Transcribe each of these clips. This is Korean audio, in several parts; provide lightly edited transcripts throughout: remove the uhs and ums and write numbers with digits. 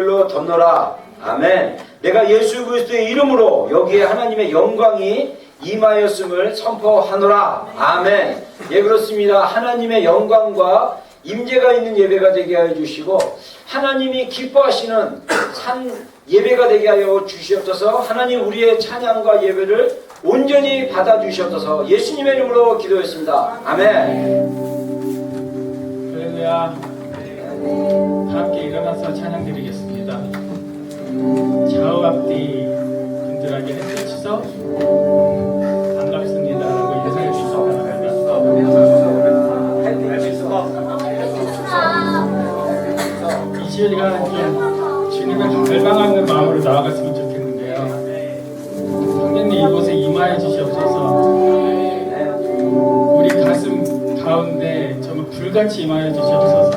로 덮노라. 아멘. 내가 예수 그리스도의 이름으로 여기에 하나님의 영광이 임하였음을 선포하노라. 아멘. 예, 그렇습니다. 하나님의 영광과 임재가 있는 예배가 되게 하여 주시고 하나님이 기뻐하시는 산 예배가 되게 하여 주시옵소서. 하나님 우리의 찬양과 예배를 온전히 받아주시옵소서. 예수님의 이름으로 기도했습니다. 아멘. 할렐루야. 다 함께 일어나서 찬양 드리겠습니다. 좌우 앞뒤 분들에게 햇빛이서 반갑습니다라고 인사해 주시기 바랍니다. 이 시간 주님을 갈망하는 마음으로 나아갔으면 좋겠는데요. 성령님 이곳에 임하여 주시옵소서. 우리 가슴 가운데 정말 불같이 임하여 주시옵소서.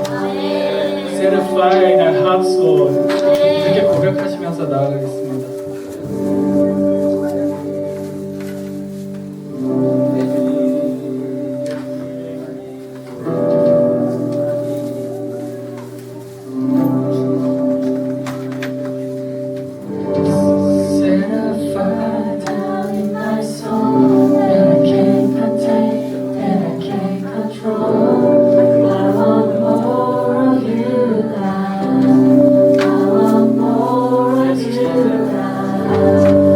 Set a fire in our hearts, Lord. 이렇게 고백하시면서 나아가겠습니다. I want more of you, God.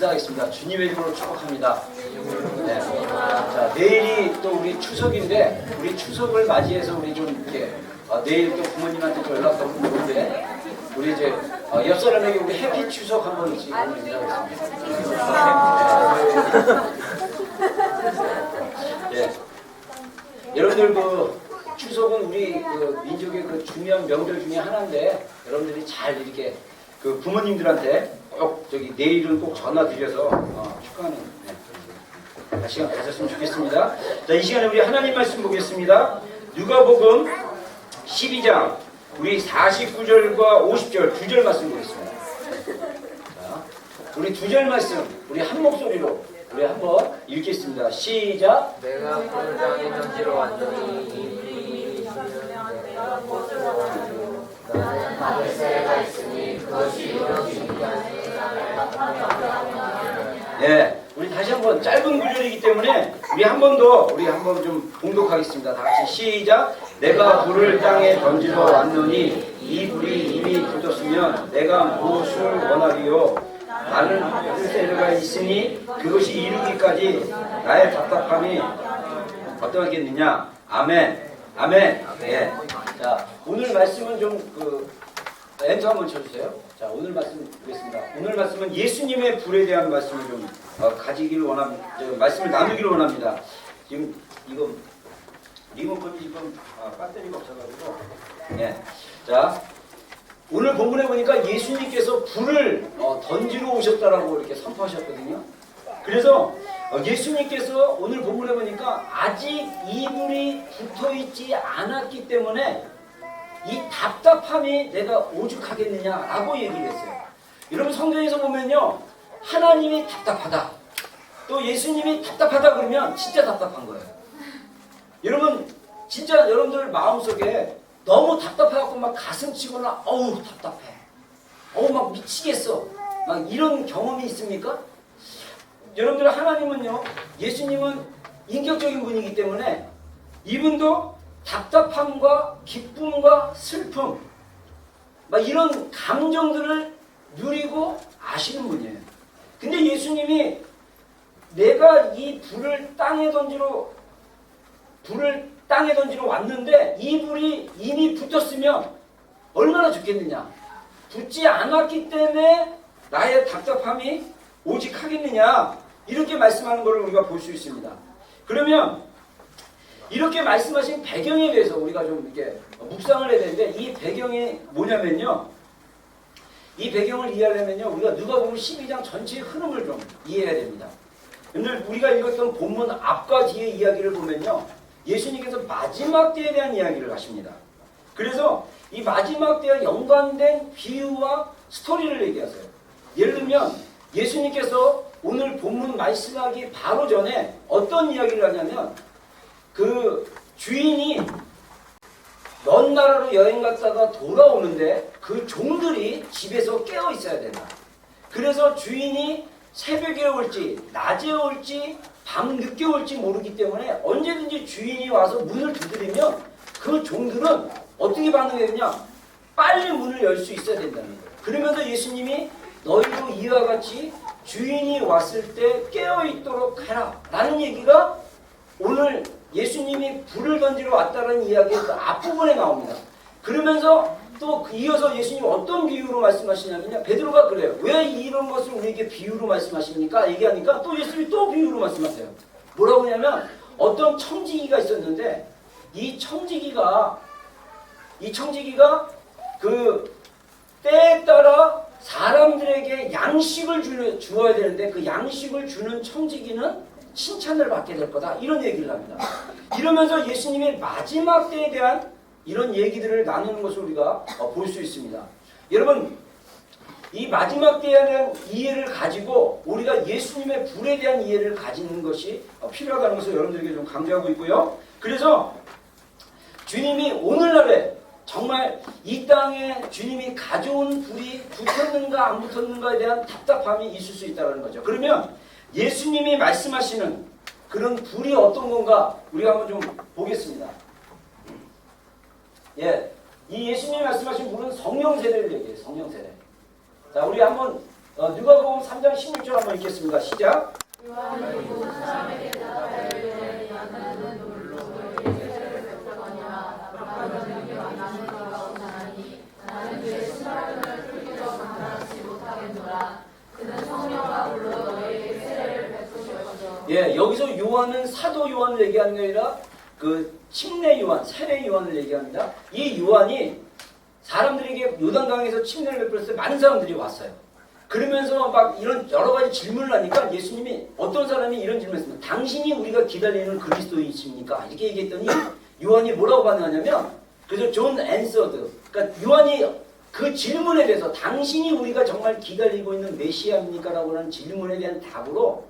인사하겠습니다. 주님의 이름으로 축복합니다. 네. 자, 내일이 또 우리 추석인데 우리 추석을 맞이해서 우리 좀 이렇게 내일 또 부모님한테 좀 연락하고 그런데 우리 이제 옆 사람에게 우리 해피 추석 한번 인사하겠습니다. 네. 여러분들 그 추석은 우리 그 민족의 그 중요한 명절 중에 하나인데 여러분들이 잘 이렇게 그 부모님들한테 꼭 저기 내일은 꼭 전화 드려서 축하하는 시간 가졌으면 좋겠습니다. 자, 이 시간에 우리 하나님 말씀 보겠습니다. 누가복음 12장 우리 49절과 50절 두 절 말씀 보겠습니다. 자, 우리 두 절 말씀 우리 한 목소리로 우리 한번 읽겠습니다. 시작. 내가 불을 땅에 던지러 왔더니 나는 바리새가 있으니 그것이 이루어지기 전에 네, 우리 다시 한번 짧은 구절이기 때문에 우리 한 번 더 우리 한번 좀 봉독하겠습니다. 다 같이 시작. 내가 불을 땅에 던지러 왔노니 이 불이 이미 붙었으면 내가 무엇을 원하리요? 나는 바리새가 있으니 그것이 이루기까지 나의 답답함이 어떠하겠느냐? 아멘. 아멘. 네. 자, 오늘 말씀은 좀 엔터 한번 쳐주세요. 자, 오늘 말씀 보겠습니다. 오늘 말씀은 예수님의 불에 대한 말씀을 좀 가지기를 원합니다. 말씀을 나누기를 원합니다. 지금 이거 리모컨이 지금 배터리가 없어가지고. 네. 자, 오늘 본문에 보니까 예수님께서 불을 던지러 오셨다라고 이렇게 선포하셨거든요. 그래서 예수님께서 오늘 본문에 보니까 아직 이 불이 붙어있지 않았기 때문에 이 답답함이 내가 오죽하겠느냐라고 얘기를 했어요. 여러분 성경에서 보면요, 하나님이 답답하다, 또 예수님이 답답하다 그러면 진짜 답답한 거예요. 여러분 진짜 여러분들 마음속에 너무 답답해갖고 막 가슴 치거나 어우 답답해, 어우 막 미치겠어, 막 이런 경험이 있습니까? 여러분들 하나님은요, 예수님은 인격적인 분이기 때문에 이분도 답답함과 기쁨과 슬픔 막 이런 감정들을 누리고 아시는 분이에요. 근데 예수님이 내가 이 불을 땅에 던지러 왔는데 이 불이 이미 붙었으면 얼마나 좋겠느냐, 붙지 않았기 때문에 나의 답답함이 오직 하겠느냐, 이렇게 말씀하는 것을 우리가 볼 수 있습니다. 그러면 이렇게 말씀하신 배경에 대해서 우리가 좀 이렇게 묵상을 해야 되는데, 이 배경이 뭐냐면요, 이 배경을 이해하려면요 우리가 누가복음 12장 전체의 흐름을 좀 이해해야 됩니다. 여러분들 우리가 읽었던 본문 앞과 뒤의 이야기를 보면요, 예수님께서 마지막 때에 대한 이야기를 하십니다. 그래서 이 마지막 때와 연관된 비유와 스토리를 얘기하세요. 예를 들면 예수님께서 오늘 본문 말씀하기 바로 전에 어떤 이야기를 하냐면, 그 주인이 먼 나라로 여행 갔다가 돌아오는데 그 종들이 집에서 깨어 있어야 된다. 그래서 주인이 새벽에 올지 낮에 올지 밤 늦게 올지 모르기 때문에 언제든지 주인이 와서 문을 두드리면 그 종들은 어떻게 반응해야 되냐, 빨리 문을 열 수 있어야 된다는 거예요. 그러면서 예수님이 너희도 이와 같이 주인이 왔을 때 깨어 있도록 해라 라는 얘기가 오늘 예수님이 불을 던지러 왔다는 이야기의 그 앞부분에 나옵니다. 그러면서 또 이어서 예수님 어떤 비유로 말씀하시냐면요, 베드로가 그래요. 왜 이런 것을 우리에게 비유로 말씀하십니까? 얘기하니까 또 예수님이 또 비유로 말씀하세요. 뭐라고 하냐면, 어떤 청지기가 있었는데 이 청지기가 그 때에 따라 사람들에게 양식을 주어야 되는데 그 양식을 주는 청지기는 칭찬을 받게 될 거다, 이런 얘기를 합니다. 이러면서 예수님의 마지막 때에 대한 이런 얘기들을 나누는 것을 우리가 볼 수 있습니다. 여러분, 이 마지막 때에 대한 이해를 가지고 우리가 예수님의 불에 대한 이해를 가지는 것이 필요하다는 것을 여러분들에게 좀 강조하고 있고요. 그래서 주님이 오늘날에 정말 이 땅에 주님이 가져온 불이 붙었는가 안 붙었는가에 대한 답답함이 있을 수 있다는 거죠. 그러면 예수님이 말씀하시는 그런 불이 어떤 건가 우리가 한번 좀 보겠습니다. 이 예수님이 말씀하신 불은 성령 세례를 얘기해요. 성령 세례. 자, 우리 한번 누가복음 3장 16절 한번 읽겠습니다. 시작. 예, 여기서 요한은 사도 요한을 얘기하는 게 아니라 그 침례 요한, 세례 요한을 얘기합니다. 이 요한이 사람들에게 요단강에서 침례를 베풀었을 때 많은 사람들이 왔어요. 그러면서 막 이런 여러 가지 질문을 하니까 예수님이 어떤 사람이 이런 질문을 했습니다. 당신이 우리가 기다리는 그리스도이십니까? 이렇게 얘기했더니 요한이 뭐라고 반응하냐면 그래서 존 앤서드, 그러니까 요한이 그 질문에 대해서 당신이 우리가 정말 기다리고 있는 메시아입니까? 라고 하는 질문에 대한 답으로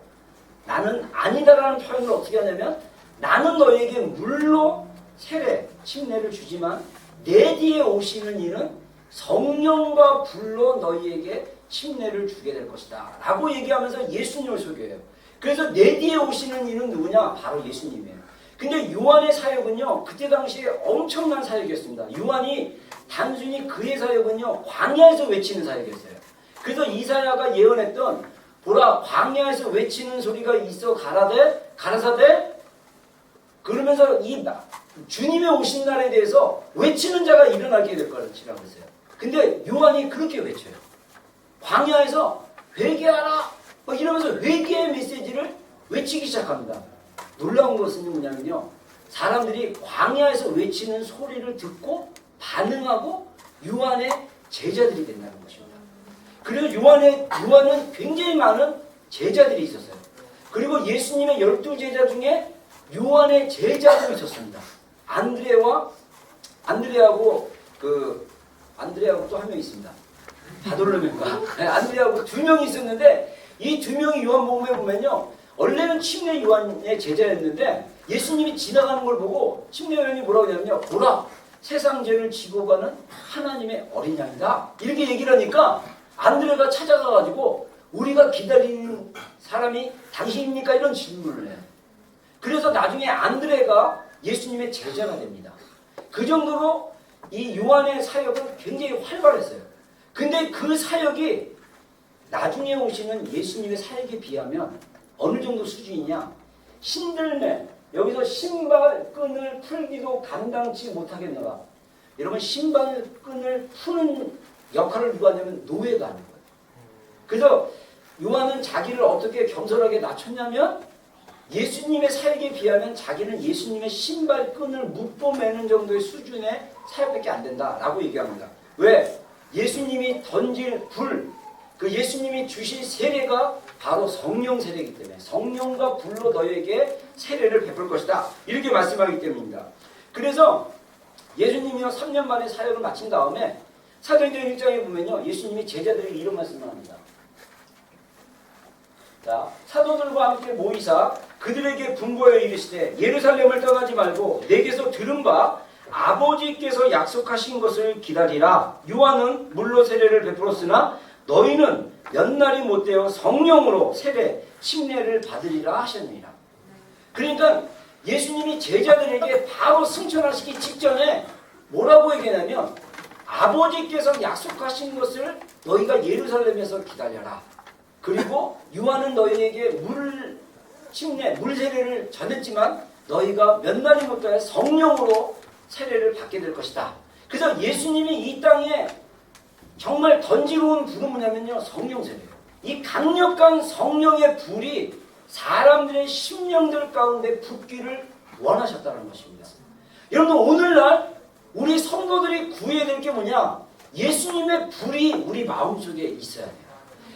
나는 아니다라는 표현을 어떻게 하냐면 나는 너에게 물로 세례, 침례를 주지만 내 뒤에 오시는 이는 성령과 불로 너희에게 침례를 주게 될 것이다 라고 얘기하면서 예수님을 소개해요. 그래서 내 뒤에 오시는 이는 누구냐? 바로 예수님이에요. 근데 요한의 사역은요 그때 당시에 엄청난 사역이었습니다. 요한이 단순히 그의 사역은요 광야에서 외치는 사역이었어요. 그래서 이사야가 예언했던 보라 광야에서 외치는 소리가 있어 가라사대 그러면서 이 주님의 오신 날에 대해서 외치는 자가 일어나게 될 것이라고 했어요. 근데 요한이 그렇게 외쳐요. 광야에서 회개하라 이러면서 회개의 메시지를 외치기 시작합니다. 놀라운 것은 뭐냐면요 사람들이 광야에서 외치는 소리를 듣고 반응하고 요한의 제자들이 된다는 것입니다. 그래서 요한은 굉장히 많은 제자들이 있었어요. 그리고 예수님의 12제자 중에 요한의 제자도 있었습니다. 안드레하고 또 한 명 있습니다. 바돌로메인가? 네, 안드레하고 2명이 있었는데 이 2명이 요한복음에 보면요. 원래는 침례 요한의 제자였는데 예수님이 지나가는 걸 보고 침례 요한이 뭐라고 하냐면요. 보라 세상 죄를 지고 가는 하나님의 어린 양이다. 이렇게 얘기를 하니까 안드레가 찾아가가지고 우리가 기다리는 사람이 당신입니까? 이런 질문을 해요. 그래서 나중에 안드레가 예수님의 제자가 됩니다. 그 정도로 이 요한의 사역은 굉장히 활발했어요. 근데 그 사역이 나중에 오시는 예수님의 사역에 비하면 어느 정도 수준이냐? 신들매, 여기서 신발끈을 풀기도 감당치 못하겠노라. 여러분 신발끈을 푸는 역할을 누가 하냐면 노예가 하는 거예요. 그래서 요한은 자기를 어떻게 겸손하게 낮췄냐면 예수님의 사역에 비하면 자기는 예수님의 신발끈을 묶어매는 정도의 수준의 사역밖에 안 된다라고 얘기합니다. 왜? 예수님이 던질 불, 그 예수님이 주실 세례가 바로 성령 세례이기 때문에 성령과 불로 너에게 세례를 베풀 것이다. 이렇게 말씀하기 때문입니다. 그래서 예수님이요 3년 만에 사역을 마친 다음에 사도행전 1장에 보면요 예수님이 제자들에게 이런 말씀을 합니다. 자, 사도들과 함께 모이사 그들에게 분부하여 이르시되 예루살렘을 떠나지 말고 내게서 들은 바 아버지께서 약속하신 것을 기다리라. 요한은 물로 세례를 베풀었으나 너희는 몇 날이 못되어 성령으로 세례 침례를 받으리라 하셨느니라. 그러니까 예수님이 제자들에게 바로 승천하시기 직전에 뭐라고 얘기하냐면 아버지께서 약속하신 것을 너희가 예루살렘에서 기다려라. 그리고 요한은 너희에게 물 세례를 전했지만 너희가 몇 날이 못되어 성령으로 세례를 받게 될 것이다. 그래서 예수님이 이 땅에 정말 던지러운 불은 뭐냐면요 성령 세례예요. 이 강력한 성령의 불이 사람들의 심령들 가운데 붙기를 원하셨다는 것입니다. 여러분 오늘날 우리 성도들이 구해야 될 게 뭐냐? 예수님의 불이 우리 마음속에 있어야 돼요.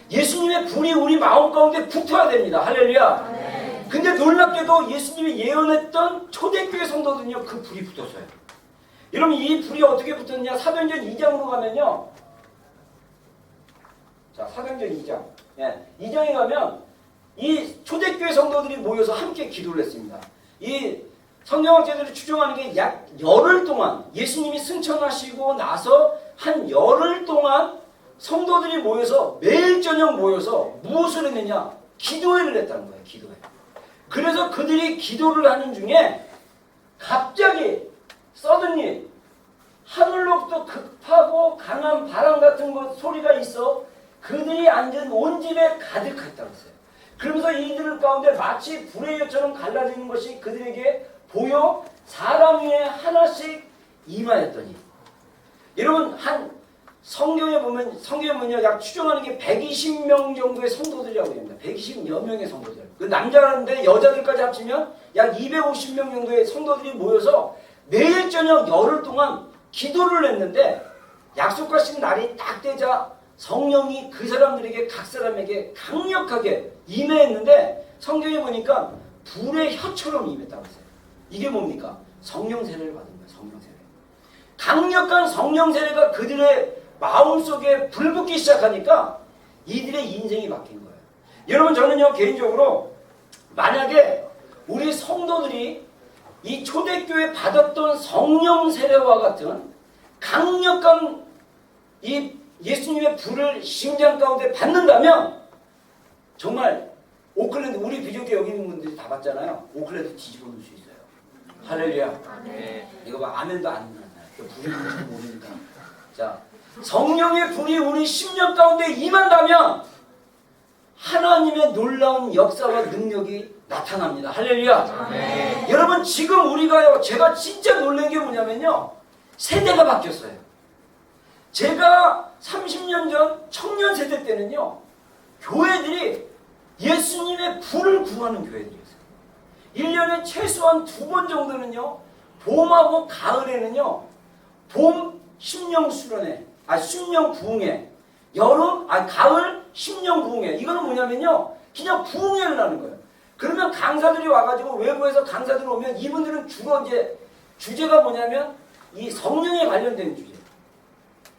예수님의 불이 우리 마음 가운데 붙어야 됩니다. 할렐루야. 근데 놀랍게도 예수님이 예언했던 초대교회 성도들은요 그 불이 붙었어요. 여러분 이 불이 어떻게 붙었냐? 사도행전 2장으로 가면요. 자, 사도행전 2장. 예, 2장에 가면 이 초대교회 성도들이 모여서 함께 기도를 했습니다. 이 성경학자들이 추정하는 게 약 열흘 동안 예수님이 승천하시고 나서 한 열흘 동안 성도들이 모여서 매일 저녁 모여서 무엇을 했느냐? 기도회를 했다는 거예요. 기도회. 그래서 그들이 기도를 하는 중에 갑자기 서든리 하늘로부터 급하고 강한 바람 같은 것 소리가 있어 그들이 앉은 온 집에 가득했다고 했어요. 그러면서 이들 가운데 마치 불의 여처럼 갈라지는 것이 그들에게 보여 사람 위에 하나씩 임하였더니, 여러분 한 성경에 보면 약 추정하는 게 120명 정도의 성도들이라고 합니다. 120여 명의 성도들. 그 남자인데 여자들까지 합치면 약 250명 정도의 성도들이 모여서 매일 저녁 열흘 동안 기도를 했는데, 약속하신 날이 딱 되자 성령이 그 사람들에게 각 사람에게 강력하게 임했는데, 성경에 보니까 불의 혀처럼 임했다고 했어요. 이게 뭡니까? 성령 세례를 받은 거예요. 성령 세례. 강력한 성령 세례가 그들의 마음속에 불붙기 시작하니까 이들의 인생이 바뀐 거예요. 여러분, 저는요 개인적으로 만약에 우리 성도들이 이 초대교회 받았던 성령 세례와 같은 강력한 이 예수님의 불을 심장 가운데 받는다면, 정말 오클랜드, 우리 비조교 여기 있는 분들이 다 봤잖아요. 오클랜드 뒤집어 놓을 수 있어요. 할렐루야. 이거 봐, 아멘도 안 나요. 불이 뭔지 모르니까. 자, 성령의 불이 우리 심령 가운데 임한다면 하나님의 놀라운 역사와 능력이 나타납니다. 할렐루야. 여러분, 지금 우리가요, 제가 진짜 놀란 게 뭐냐면요, 세대가 바뀌었어요. 제가 30년 전 청년 세대 때는요, 교회들이 예수님의 불을 구하는 교회들이었어요. 1년에 최소한 2번 정도는요, 봄하고 가을에는요, 봄 심령 수련회, 심령 부흥회, 여름, 가을 심령 부흥회. 이거는 뭐냐면요, 그냥 부흥회를 하는 거예요. 그러면 강사들이 와가지고, 외부에서 강사들이 오면 이분들은 주로 이제 주제가 뭐냐면 이 성령에 관련된 주제.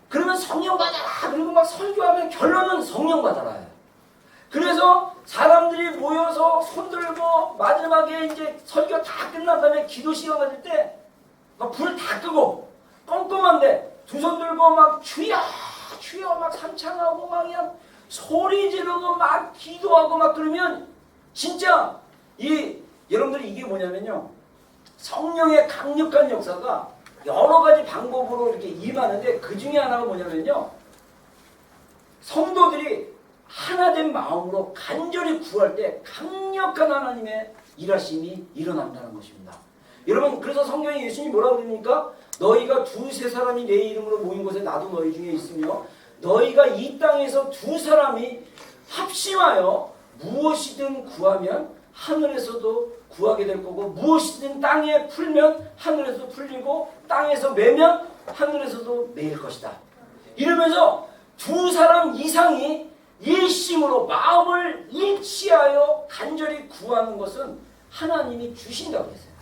그러면 성령 받아라, 그리고 막 설교하면 결론은 성령 받아라예요. 그래서 사람들이 모여서 손들고 마지막에 이제 설교 다 끝난 다음에 기도 시간 가질 때 막 불 다 끄고 껌껌한데 두 손 들고 막 주여 주여 막 삼창하고 막 그냥 소리 지르고 막 기도하고 막 그러면, 진짜 여러분들이 이게 뭐냐면요, 성령의 강력한 역사가 여러 가지 방법으로 이렇게 임하는데, 그 중에 하나가 뭐냐면요, 성도들이 하나된 마음으로 간절히 구할 때 강력한 하나님의 일하심이 일어난다는 것입니다. 여러분, 그래서 성경에 예수님이 뭐라고 그러니까, 너희가 2-3 사람이 내 이름으로 모인 곳에 나도 너희 중에 있으며, 너희가 이 땅에서 2 사람이 합심하여 무엇이든 구하면 하늘에서도 구하게 될 거고, 무엇이든 땅에 풀면 하늘에서 풀리고, 땅에서 매면 하늘에서도 매일 것이다. 이러면서 2 사람 이상이 일심으로 마음을 일치하여 간절히 구하는 것은 하나님이 주신다고 했어요.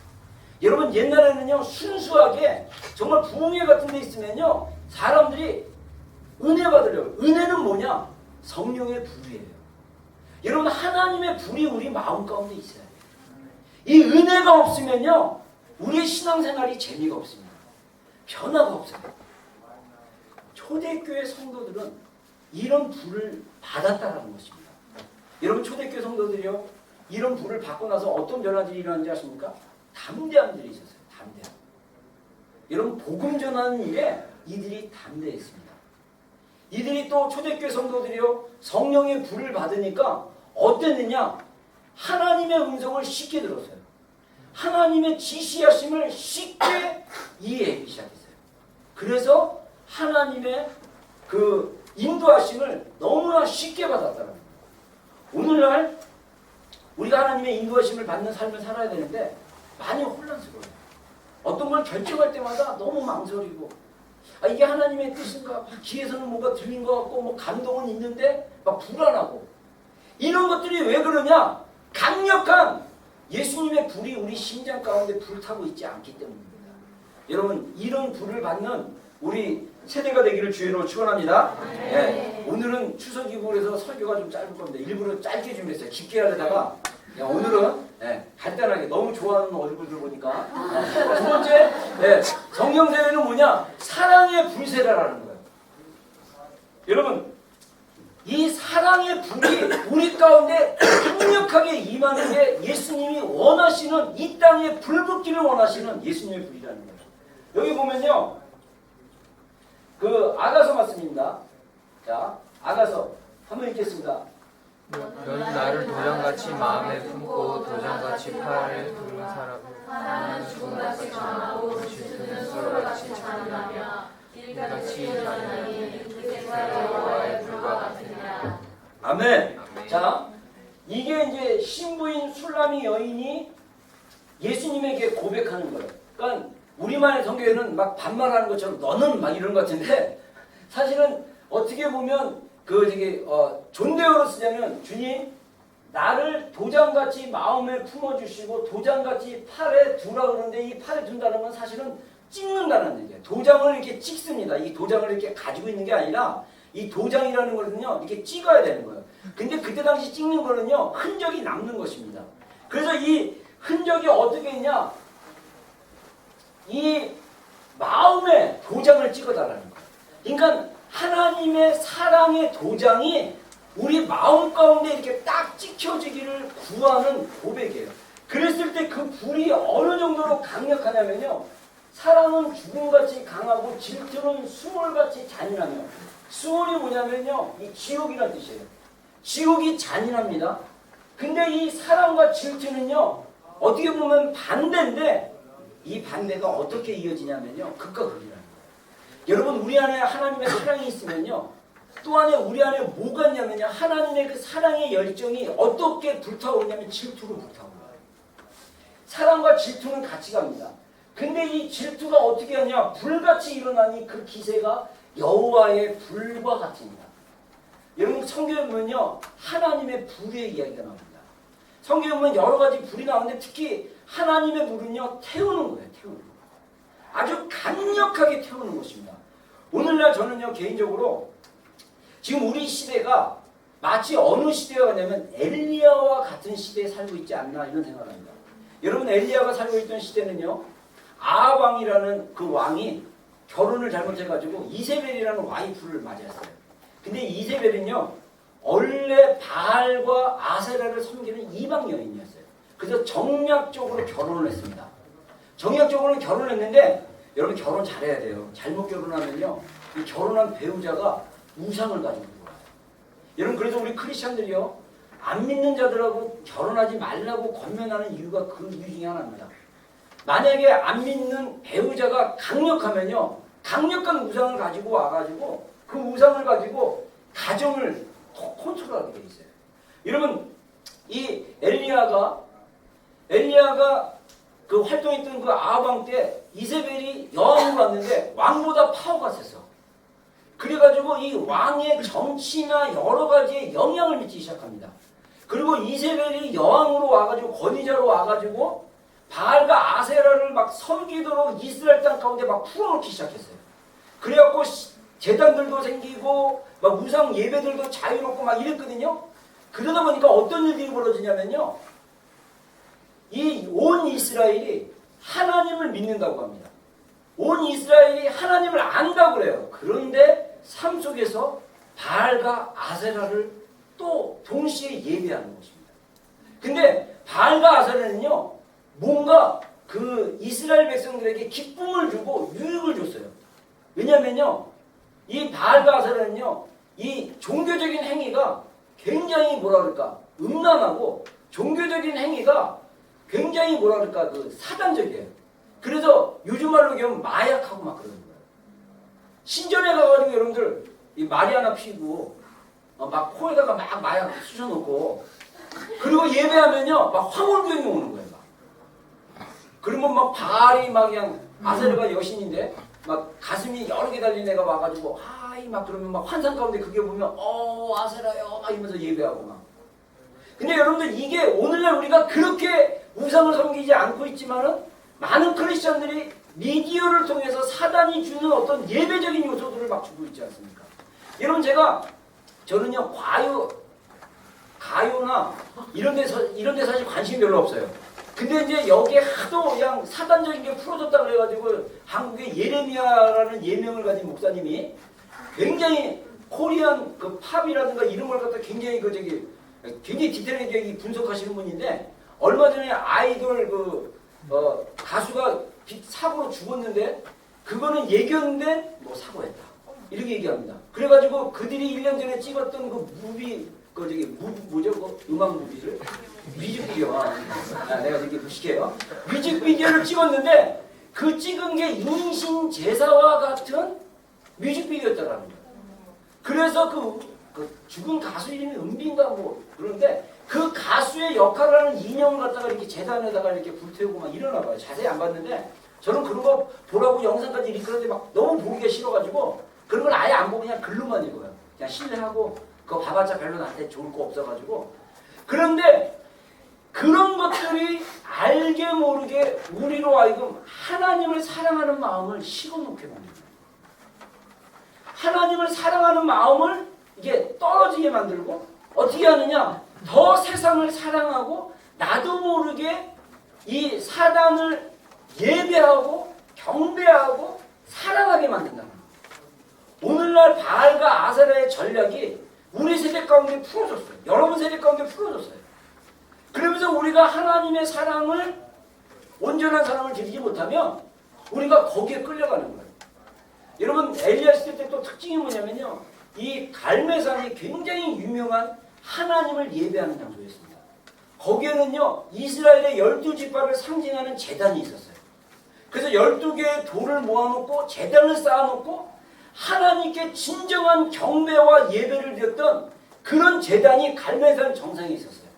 여러분, 옛날에는요, 순수하게 정말 부흥회 같은 데 있으면요, 사람들이 은혜 받으려고. 은혜는 뭐냐? 성령의 불이에요. 여러분, 하나님의 불이 우리 마음 가운데 있어요. 이 은혜가 없으면요, 우리의 신앙생활이 재미가 없습니다. 변화가 없어요. 초대교회 성도들은 이런 불을 받았다는 것입니다. 여러분, 초대교회 성도들이요, 이런 불을 받고 나서 어떤 변화들이 일어나는지 아십니까? 담대함들이 있었어요. 담대함. 여러분, 복음 전하는 일에 이들이 담대했습니다. 이들이 또 초대교회 성도들이요, 성령의 불을 받으니까 어땠느냐? 하나님의 음성을 쉽게 들었어요. 하나님의 지시하심을 쉽게 이해하기 시작했어요. 그래서 하나님의 그 인도하심을 너무나 쉽게 받았다는 거예요. 오늘날 우리가 하나님의 인도하심을 받는 삶을 살아야 되는데 많이 혼란스러워요. 어떤 걸 결정할 때마다 너무 망설이고, 이게 하나님의 뜻인가? 귀에서는 뭔가 들린 것 같고, 뭐 감동은 있는데 막 불안하고, 이런 것들이 왜 그러냐? 강력한 예수님의 불이 우리 심장 가운데 불타고 있지 않기 때문입니다. 여러분, 이런 불을 받는 우리 세대가 되기를 주의로 축원합니다. 네. 오늘은 추석이고 그래서 설교가 좀 짧을 겁니다. 일부러 짧게 준비했어요. 깊게 하려다가 오늘은 간단하게, 너무 좋아하는 얼굴들 보니까. 두 번째, 성령 세례는 뭐냐? 사랑의 불세례라는 거예요. 여러분, 이 사랑의 불이 우리 가운데 강력하게 임하는 게 예수님이 원하시는, 이 땅에 불붙기를 원하시는 예수님의 불이라는 거예요. 여기 보면요, 그 아가서 말씀입니다. 자, 아가서 한번 읽겠습니다. 너는 나를 도장같이 마음에 품고 도장같이 팔에 두는 사람 하나는 죽음같이 망하고 질투는 썰같이 잔인하며 길같이 잔인하니 그게 여호와의 불과 같으니라. 아멘. 자, 이게 이제 신부인 술라미 여인이 예수님에게 고백하는 거예요. 그러니까 우리만의 성경에는 막 반말하는 것처럼 너는 막 이런 것 같은데 사실은 어떻게 보면 존대어로 쓰자면 주님 나를 도장같이 마음에 품어주시고 도장같이 팔에 두라 그러는데 이 팔에 둔다는 건 사실은 찍는다는 얘기예요. 도장을 이렇게 찍습니다. 이 도장을 이렇게 가지고 있는 게 아니라 이 도장이라는 거는요 이렇게 찍어야 되는 거예요. 근데 그때 당시 찍는 거는요 흔적이 남는 것입니다. 그래서 이 흔적이 어떻게 있냐, 이 마음에 도장을 찍어달라는 거예요. 그러니까 하나님의 사랑의 도장이 우리 마음 가운데 이렇게 딱 찍혀지기를 구하는 고백이에요. 그랬을 때 그 불이 어느 정도로 강력하냐면요, 사랑은 죽음같이 강하고 질투는 수월같이 잔인하며, 수월이 뭐냐면요 이 지옥이라는 뜻이에요. 지옥이 잔인합니다. 근데 이 사랑과 질투는요 어떻게 보면 반대인데 이 반대가 어떻게 이어지냐면요 극과 극이라는 거예요. 여러분 우리 안에 하나님의 사랑이 있으면요 또 안에 우리 안에 뭐가 있냐면요 하나님의 그 사랑의 열정이 어떻게 불타오르냐면 질투로 불타오르어요. 사랑과 질투는 같이 갑니다. 근데 이 질투가 어떻게 하냐, 불같이 일어나니 그 기세가 여호와의 불과 같습니다. 여러분 성경에 보면요 하나님의 불의 이야기가 나옵니다. 성경에 보면 여러 가지 불이 나오는데 특히 하나님의 불은요 태우는 거예요. 태우는 거. 아주 강력하게 태우는 것입니다. 오늘날 저는요 개인적으로 지금 우리 시대가 마치 어느 시대였냐면 엘리야와 같은 시대에 살고 있지 않나 이런 생각을 합니다. 여러분 엘리야가 살고 있던 시대는요 아합 왕이라는 그 왕이 결혼을 잘못해가지고 이세벨이라는 와이프를 맞이했어요. 근데 이세벨은요 원래 바알과 아세라를 섬기는 이방 여인이었어요. 그래서 정략적으로 결혼을 했습니다. 정략적으로 결혼을 했는데 여러분 결혼 잘해야 돼요. 잘못 결혼하면요 이 결혼한 배우자가 우상을 가지고 들어와요. 여러분 그래서 우리 크리스천들이요 안 믿는 자들하고 결혼하지 말라고 권면하는 이유가 그 이유 중에 하나입니다. 만약에 안 믿는 배우자가 강력하면요 강력한 우상을 가지고 와가지고 그 우상을 가지고 가정을 컨트롤하게 돼 있어요. 여러분 이 엘리야가 그 활동했던 그 아합 왕 때 이세벨이 여왕으로 왔는데 왕보다 파워가 셌어. 그래가지고 이 왕의 정치나 여러 가지에 영향을 미치기 시작합니다. 그리고 이세벨이 여왕으로 와가지고 권위자로 와가지고 바알과 아세라를 막 섬기도록 이스라엘 땅 가운데 막 풀어놓기 시작했어요. 그래갖고 제단들도 생기고 막 우상 예배들도 자유롭고 막 이랬거든요. 그러다 보니까 어떤 일들이 벌어지냐면요 이 온 이스라엘이 하나님을 믿는다고 합니다. 온 이스라엘이 하나님을 안다고 그래요. 그런데 삶 속에서 바알과 아세라를 또 동시에 예배하는 것입니다. 근데 바알과 아세라는요 뭔가 그 이스라엘 백성들에게 기쁨을 주고 유익을 줬어요. 왜냐면요 이 바알과 아세라는요 이 종교적인 행위가 굉장히 뭐라 그럴까 음란하고 종교적인 행위가 굉장히 뭐라 그럴까 그 사단적이에요. 그래서 요즘 말로 얘기하면 마약하고 막 그러는 거예요. 신전에 가가지고 여러분들 이 마리아나 피고 막 코에다가 막 마약 쑤셔놓고 그리고 예배하면요 막 황홀병이 오는 거예요. 막. 그러면 막 발이 막 그냥 아세라가 여신인데 막 가슴이 여러 개 달린 애가 와가지고 하이 막 그러면 막 환상 가운데 그게 보면 아세라요 막 이러면서 예배하고 막. 근데 여러분들 이게 오늘날 우리가 그렇게 우상을 섬기지 않고 있지만은 많은 크리스천들이 미디어를 통해서 사단이 주는 어떤 예배적인 요소들을 막 주고 있지 않습니까? 여러분 저는요 가요나 이런 데 사실 관심이 별로 없어요. 근데 이제 여기에 하도 그냥 사단적인 게 풀어졌다 그래가지고 한국의 예레미야라는 예명을 가진 목사님이 굉장히 코리안 그 팝이라든가 이런 걸 갖다 굉장히 굉장히 디테일하게 분석하시는 분인데 얼마 전에 아이돌 가수가 사고로 죽었는데 그거는 예견된 뭐 사고였다. 이렇게 얘기합니다. 그래가지고 그들이 1년 전에 찍었던 그 무비, 뭐죠? 그 음악 무비를? 뮤직비디오. 내가 이렇게 무식해요. 뮤직비디오를 찍었는데 그 찍은 게 인신 제사와 같은 뮤직비디오였다라는 거예요. 그래서 그 죽은 가수 이름이 은비인가 뭐 그런데 그 가수의 역할을 하는 인형을 갖다가 이렇게 재단에다가 이렇게 불태우고 막 이러나 봐요. 자세히 안 봤는데 저는 그런 거 보라고 영상까지 리크는데 막 너무 보기가 싫어가지고 그런 걸 아예 안 보고 그냥 글로만 읽어요. 그냥 신뢰하고 그거 봐봤자 별로 나한테 좋을 거 없어가지고. 그런데 그런 것들이 알게 모르게 우리로 하여금 하나님을 사랑하는 마음을 식어놓게 만듭니다. 하나님을 사랑하는 마음을 이게 떨어지게 만들고 어떻게 하느냐? 더 세상을 사랑하고 나도 모르게 이 사단을 예배하고 경배하고 사랑하게 만든다는 거예요. 오늘날 바알과 아세라의 전략이 우리 세대 가운데 풀어졌어요. 여러분 세대 가운데 풀어졌어요. 그러면서 우리가 하나님의 사랑을 온전한 사랑을 드리지 못하면 우리가 거기에 끌려가는 거예요. 여러분 엘리야 시대 때 또 특징이 뭐냐면요. 이 갈매산이 굉장히 유명한 하나님을 예배하는 장소였습니다. 거기에는요. 이스라엘의 12지파를 상징하는 제단이 있었어요. 그래서 12개의 돌을 모아놓고 제단을 쌓아놓고 하나님께 진정한 경배와 예배를 드렸던 그런 제단이 갈매산 정상에 있었어요.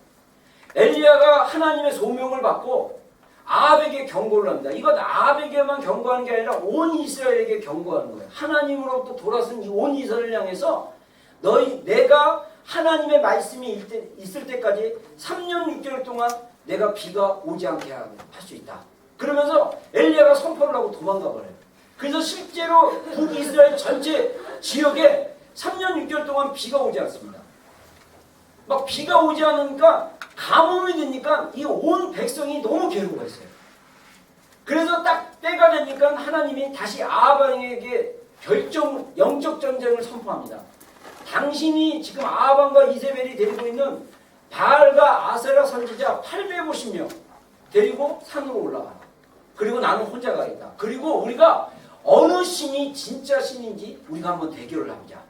엘리야가 하나님의 소명을 받고 아합에게 경고를 합니다. 이건 아합에게만 경고하는 게 아니라 온 이스라엘에게 경고하는 거예요. 하나님으로부터 돌아선 이 온 이스라엘을 향해서 내가 하나님의 말씀이 있을 때까지 3년 6개월 동안 내가 비가 오지 않게 할 수 있다. 그러면서 엘리야가 선포를 하고 도망가 버려요. 그래서 실제로 북이스라엘 전체 지역에 3년 6개월 동안 비가 오지 않습니다. 막 비가 오지 않으니까 가뭄이 되니까 이 온 백성이 너무 괴로워했어요. 그래서 딱 때가 되니까 하나님이 다시 아합 왕에게 영적 전쟁을 선포합니다. 당신이 지금 아합 왕과 이세벨이 데리고 있는 바알과 아세라 선지자 850명 데리고 산으로 올라가라. 그리고 나는 혼자 가겠다. 그리고 우리가 어느 신이 진짜 신인지 우리가 한번 대결을 해보자.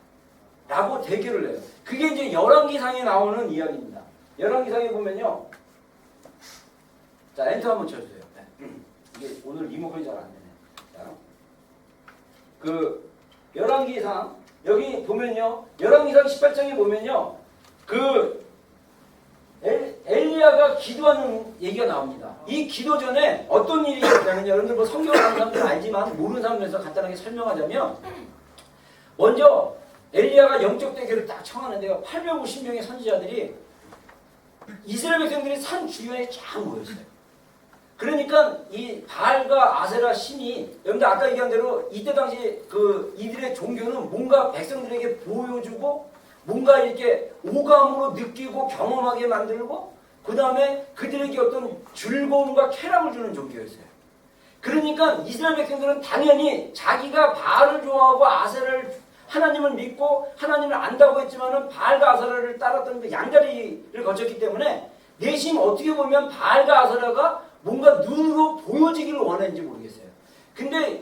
라고 대결을 해요. 그게 이제 열왕기상에 나오는 이야기입니다. 열왕기상에 보면요. 자, 엔터 한번 쳐주세요. 이게 오늘 리모컨이 잘 안 되네. 자, 그 열왕기상 여기 보면요. 열왕기상 18장에 보면요. 그 엘리야가 기도하는 얘기가 나옵니다. 이 기도 전에 어떤 일이 있었냐면요. 여러분들 뭐 성경을 아는 사람들은 알지만 모르는 사람들에서 간단하게 설명하자면 먼저 엘리야가 영적 대결을 딱 청하는데요. 850명의 선지자들이 이스라엘 백성들이 산 주변에 쫙 모였어요. 그러니까 이 바알과 아세라 신이 여러분들 아까 얘기한 대로 이때 당시 그 이들의 종교는 뭔가 백성들에게 보여주고 뭔가 이렇게 오감으로 느끼고 경험하게 만들고 그 다음에 그들에게 어떤 즐거움과 쾌락을 주는 종교였어요. 그러니까 이스라엘 백성들은 당연히 자기가 바알을 좋아하고 아세라를 하나님을 믿고 하나님을 안다고 했지만은 바알과 아세라를 따랐던 그 양다리를 거쳤기 때문에 내심 어떻게 보면 바알과 아세라가 뭔가 눈으로 보여지기를 원했는지 모르겠어요. 근데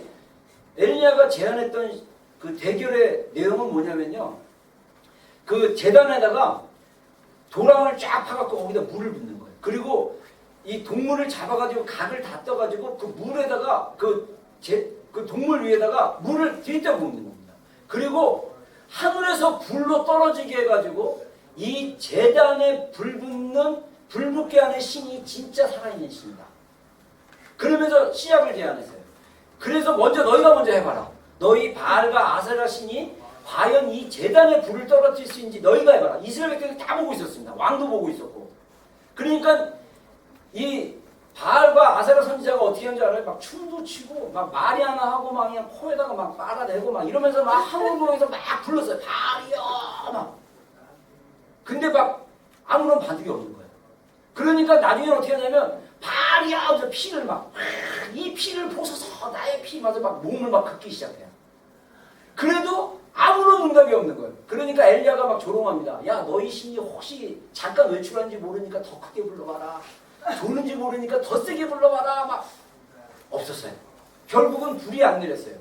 엘리야가 제안했던 그 대결의 내용은 뭐냐면요. 그 제단에다가 도랑을 쫙 파갖고 거기다 물을 붓는 거예요. 그리고 이 동물을 잡아가지고 각을 다 떠가지고 그 물에다가 그 동물 위에다가 물을 들이다 붓는 겁니다. 그리고 하늘에서 불로 떨어지게 해가지고 이 제단에 불 붙게 하는 신이 진짜 살아있는 신이다. 그러면서 시작을 제안했어요. 그래서 너희가 먼저 해봐라. 너희 바알과 아세라 신이 과연 이 제단에 불을 떨어뜨릴 수 있는지 너희가 해봐라. 이스라엘 백성이 다 보고 있었습니다. 왕도 보고 있었고. 그러니까 이 바알과 아세라 선지자가 어떻게 하는지 알아요? 막 춤도 추고 막 말이 하나 하고 막 그냥 코에다가 막 빨아대고 막 이러면서 막 하늘공에서 막 불렀어요. 바알이여 막. 근데 막 아무런 반응이 없는 거예요. 그러니까 나중에 어떻게 하냐면 바알이야 하면서 피를 막 이 피를 보소서 나의 피 맞아 막 몸을 막 긁기 시작해요. 그래도 아무런 응답이 없는 거예요. 그러니까 엘리야가 막 조롱합니다. 야 너희 신이 혹시 잠깐 외출한지 모르니까 더 크게 불러봐라. 조는지 모르니까 더 세게 불러봐라. 막 없었어요. 결국은 불이 안 내렸어요.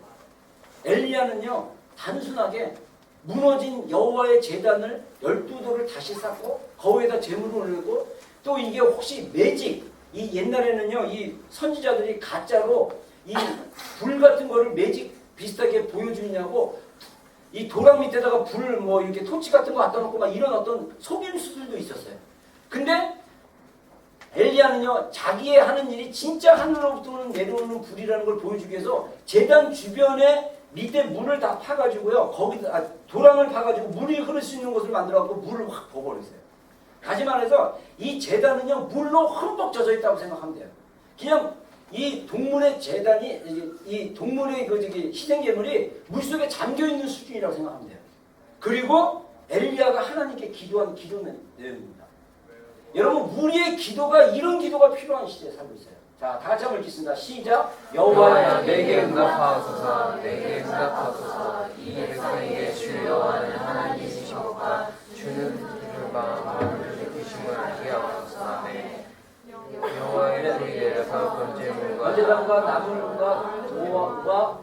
엘리야는요 단순하게 무너진 여호와의 제단을 12돌을 다시 쌓고 거기에다 제물을 올리고 또 이게 혹시 매직 이 옛날에는요 이 선지자들이 가짜로 이 불 같은 거를 매직 비슷하게 보여주냐고 이 도랑 밑에다가 불 뭐 이렇게 토치 같은 거 갖다 놓고 막 이런 어떤 속임수들도 있었어요. 근데 엘리야는요 자기의 하는 일이 진짜 하늘로부터 내려오는 불이라는 걸 보여주기 위해서 제단 주변에 밑에 문을 다 파가지고요 거기다 도랑을 파가지고 물이 흐를 수 있는 곳을 만들어갖고 물을 확 버버렸어요. 다시 말해서 이 제단은요 물로 흠뻑 젖어 있다고 생각하면 돼요. 그냥 이 동물의 제단이 이 동물의 그 저기 희생제물이 물속에 잠겨 있는 수준이라고 생각하면 돼요. 그리고 엘리야가 하나님께 기도한 기도는 내용입니다. 여러분 우리의 기도가 이런 기도가 필요한 시대에 살고 있어요. 자, 다 같이 한번 읽겠습니다. 시작. 여호와여 내게 응답하소서. 내게 응답하소서. 이 백성에게 주 여호와는 하나님이신 것과 주는 그 마음을 느끼심을 알게 하옵소서. 아멘. 여호와의 불이 내려서 번제물과 번제단과 나무과 도와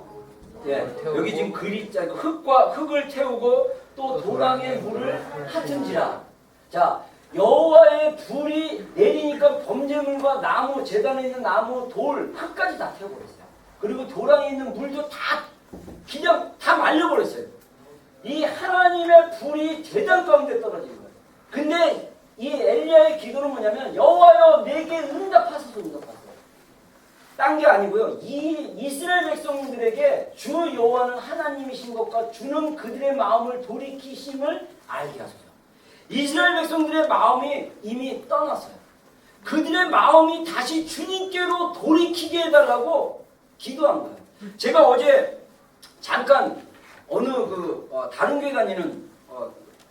여기 지금 그리자 흙을 태우고 또 도랑의 물을 핫은지라. 자, 여호와의 불이 내리니까 번제물과 나무 제단에 있는 나무 돌 흙까지 다 태워버렸어요. 그리고 도랑에 있는 물도 다 그냥 다 말려버렸어요. 이 하나님의 불이 제단 가운데 떨어진 거예요. 근데 이 엘리야의 기도는 뭐냐면 여호와여 내게 응답하소서. 응답하소서. 딴 게 아니고요. 이 이스라엘 백성들에게 주 여호와는 하나님이신 것과 주는 그들의 마음을 돌이키심을 알게 하소서. 이스라엘 백성들의 마음이 이미 떠났어요. 그들의 마음이 다시 주님께로 돌이키게 해달라고 기도한 거예요. 제가 어제 잠깐 어느 다른 교회 다니는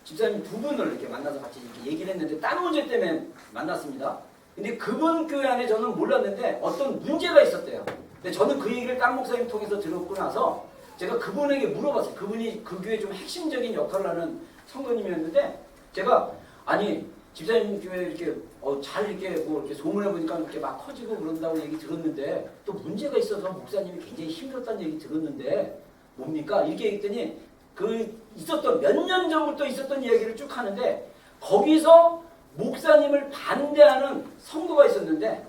집사님 두 분을 이렇게 만나서 같이 이렇게 얘기를 했는데 딴 문제 때문에 만났습니다. 근데 그분 교회 안에 저는 몰랐는데 어떤 문제가 있었대요. 근데 저는 그 얘기를 딴 목사님 통해서 들었고 나서 제가 그분에게 물어봤어요. 그분이 그 교회 좀 핵심적인 역할을 하는 성도님이었는데 제가 아니 집사님 교회 이렇게 잘 이렇게 뭐 이렇게 소문해 보니까 이렇게 막 커지고 그런다고 얘기 들었는데 또 문제가 있어서 목사님이 굉장히 힘들었다는 얘기 들었는데 뭡니까? 이렇게 얘기했더니 그 있었던 몇 년 전부터 있었던 이야기를 쭉 하는데 거기서 목사님을 반대하는 성도가 있었는데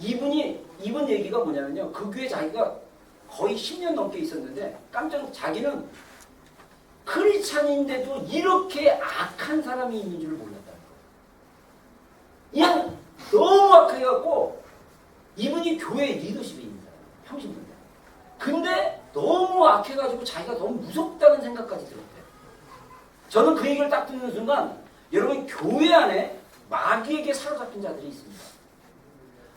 이분 얘기가 뭐냐면요. 그 교회 자기가 거의 10년 넘게 있었는데 자기는 크리스찬인데도 이렇게 악한 사람이 있는 줄 몰랐다는 거예요. 그냥 너무 악해갖고 이분이 교회 리더십에 있는 사람이에요. 평신도인데. 근데 너무 악해가지고 자기가 너무 무섭다는 생각까지 들었대요. 저는 그 얘기를 딱 듣는 순간 여러분 교회 안에 마귀에게 사로잡힌 자들이 있습니다.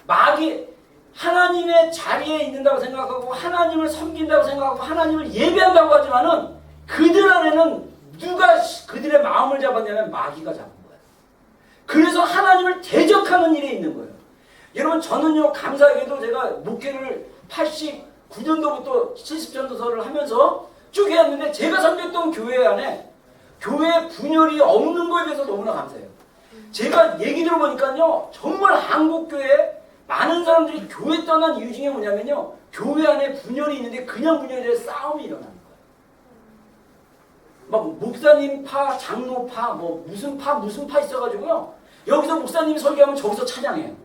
마귀 하나님의 자리에 있는다고 생각하고 하나님을 섬긴다고 생각하고 하나님을 예배한다고 하지만은 그들 안에는 누가 그들의 마음을 잡았냐면 마귀가 잡은 거예요. 그래서 하나님을 대적하는 일에 있는 거예요. 여러분 저는요 감사하게도 제가 목회를 89년도부터 70전도서를 하면서 쭉 해왔는데 제가 섬겼던 교회 안에 교회 분열이 없는 거에 대해서 너무나 감사해요. 제가 얘기 들어보니까요 정말 한국교회 많은 사람들이 교회 떠난 이유 중에 뭐냐면요 교회 안에 분열이 있는데 그냥 분열에 대해 싸움이 일어나는 거예요. 막 목사님 파, 장로 파, 뭐 무슨 파 있어가지고요 여기서 목사님이 설교하면 저기서 찬양해요.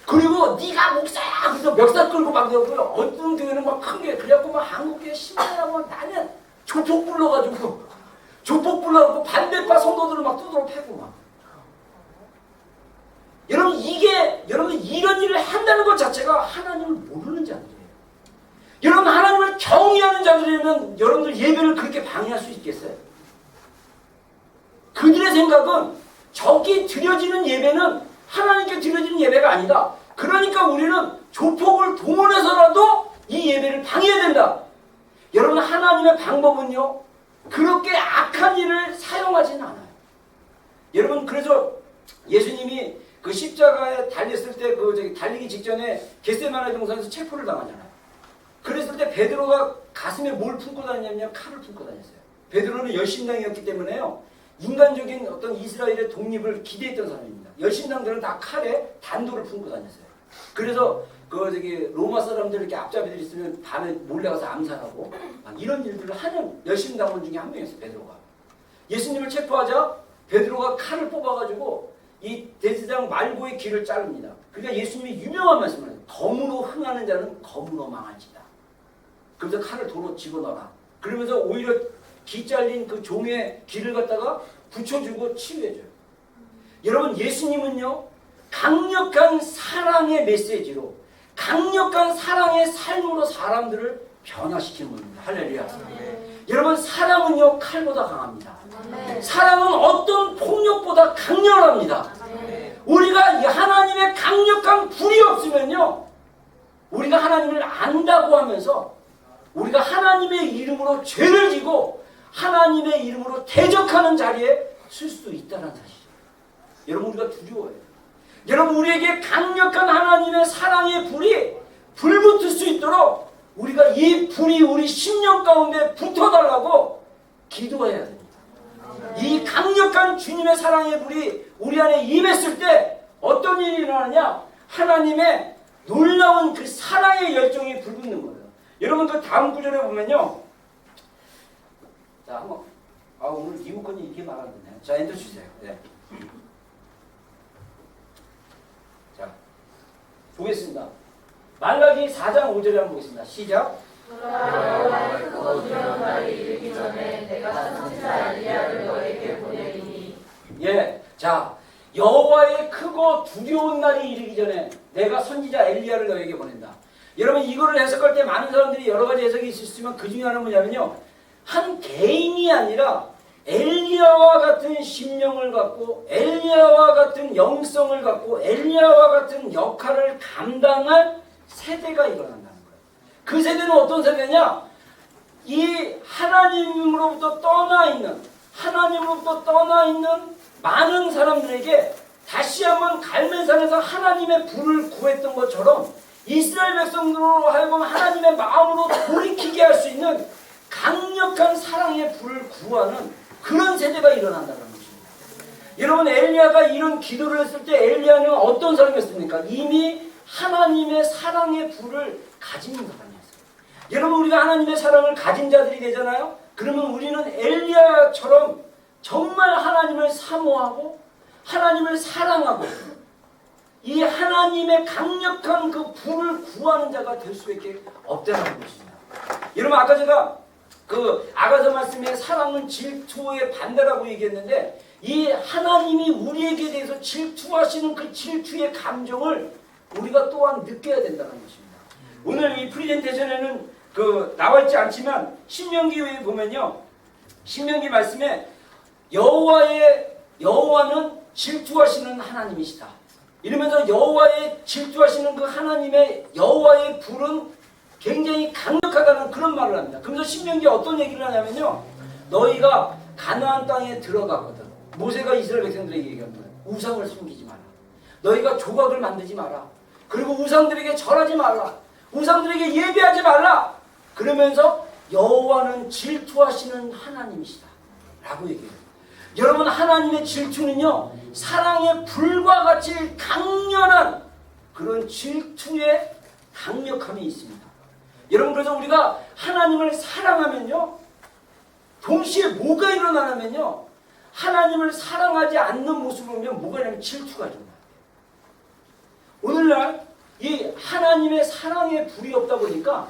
그리고 네가 목사야! 그래서 멱살 끌고 막 되고요. 어떤 교회는 막 큰 게 그래갖고 막 한국교회 신문이라고 나는 조폭 불러가지고 반대파 성도들을 막 두드러 패고 막. 여러분 이런 일을 한다는 것 자체가 하나님을 모르는 자들이에요. 여러분 하나님을 경외하는 자들이면 여러분들 예배를 그렇게 방해할 수 있겠어요? 그들의 생각은 저기 드려지는 예배는 하나님께 드려지는 예배가 아니다. 그러니까 우리는 조폭을 동원해서라도 이 예배를 방해해야 된다. 여러분 하나님의 방법은요 그렇게 악한 일을 사용하지는 않아요. 여러분 그래서 예수님이 그 십자가에 달렸을 때 달리기 직전에 겟세마네 동산에서 체포를 당하잖아요. 그랬을 때 베드로가 가슴에 뭘 품고 다녔냐면 칼을 품고 다녔어요. 베드로는 열심당이었기 때문에요. 인간적인 어떤 이스라엘의 독립을 기대했던 사람입니다. 열심당들은 다 칼에 단도를 품고 다녔어요. 그래서 저기 로마 사람들 이렇게 앞잡이들 있으면 밤에 몰래 가서 암살하고 막 이런 일들을 하는 열심 당원 중에 한 명이었어요. 베드로가. 예수님을 체포하자 베드로가 칼을 뽑아가지고 이 대제사장 말고의 길을 자릅니다. 그러니까 예수님이 유명한 말씀을 해요. 검으로 흥하는 자는 검으로 망할지다. 그러면서 칼을 도로 집어넣어라. 그러면서 오히려 기 잘린 그 종의 길을 갖다가 붙여주고 치유해줘요. 여러분 예수님은요 강력한 사랑의 메시지로 강력한 사랑의 삶으로 사람들을 변화시키는 분입니다. 할렐루야. 여러분 사랑은요 칼보다 강합니다. 사랑은 어떤 폭력보다 강렬합니다. 우리가 하나님의 강력한 불이 없으면요 우리가 하나님을 안다고 하면서 우리가 하나님의 이름으로 죄를 지고 하나님의 이름으로 대적하는 자리에 쓸 수 있다는 사실이에요. 여러분 우리가 두려워해요. 여러분 우리에게 강력한 하나님의 사랑의 불이 불붙을 수 있도록 우리가 이 불이 우리 심령 가운데 붙어달라고 기도해야 됩니다. 이 강력한 주님의 사랑의 불이 우리 안에 임했을 때 어떤 일이 일어나냐? 하나님의 놀라운 그 사랑의 열정이 불붙는 거예요. 여러분 그 다음 구절에 보면요. 자 한번 오늘 리모컨이 이렇게 말하는데 자 엔터 주세요. 네. 자 보겠습니다. 말라기 4장 5절에 한번 보겠습니다. 시작. 여호와의 크고 두려운 날이 이르기 전에 내가 선지자 엘리야를 너에게 보내리니. 예, 자 여호와의 크고 두려운 날이 이르기 전에 내가 선지자 엘리야를 너에게 보낸다. 여러분 이거를 해석할 때 많은 사람들이 여러 가지 해석이 있을 수 있지만 그 중에 하나는 뭐냐면요 한 개인이 아니라 엘리야와 같은 심령을 갖고 엘리야와 같은 영성을 갖고 엘리야와 같은 역할을 감당할 세대가 일어난다는 거예요. 그 세대는 어떤 세대냐? 이 하나님으로부터 떠나 있는 많은 사람들에게 다시 한번 갈멜산에서 하나님의 불을 구했던 것처럼 이스라엘 백성들로 하여금 하나님의 마음으로 돌이키게 할 수 있는 강력한 사랑의 불을 구하는 그런 세대가 일어난다는 것입니다. 여러분 엘리야가 이런 기도를 했을 때 엘리야는 어떤 사람이었습니까? 이미 하나님의 사랑의 불을 가진 사람이었어요. 여러분 우리가 하나님의 사랑을 가진 자들이 되잖아요. 그러면 우리는 엘리야처럼 정말 하나님을 사모하고 하나님을 사랑하고 이 하나님의 강력한 그 불을 구하는 자가 될 수밖에 없다는 것입니다. 여러분 아까 제가 그 아가서 말씀에 사랑은 질투의 반대라고 얘기했는데 이 하나님이 우리에게 대해서 질투하시는 그 질투의 감정을 우리가 또한 느껴야 된다는 것입니다. 오늘 이 프레젠테이션에는 그 나와 있지 않지만 신명기에 보면요. 신명기 말씀에 여호와는 질투하시는 하나님이시다. 이러면서 여호와의 질투하시는 그 하나님의 여호와의 불은 굉장히 강력하다는 그런 말을 합니다. 그러면서 신명기에 어떤 얘기를 하냐면요. 너희가 가나안 땅에 들어가거든. 모세가 이스라엘 백성들에게 얘기한 거예요. 우상을 섬기지 마라. 너희가 조각을 만들지 마라. 그리고 우상들에게 절하지 말라. 우상들에게 예배하지 말라. 그러면서 여호와는 질투하시는 하나님이시다. 라고 얘기해요. 여러분 하나님의 질투는요. 사랑의 불과 같이 강렬한 그런 질투의 강력함이 있습니다. 여러분 그래서 우리가 하나님을 사랑하면요. 동시에 뭐가 일어나냐면요. 하나님을 사랑하지 않는 모습을 보면 뭐가 일어나면 질투가 일어나요. 오늘날 이 하나님의 사랑의 불이 없다 보니까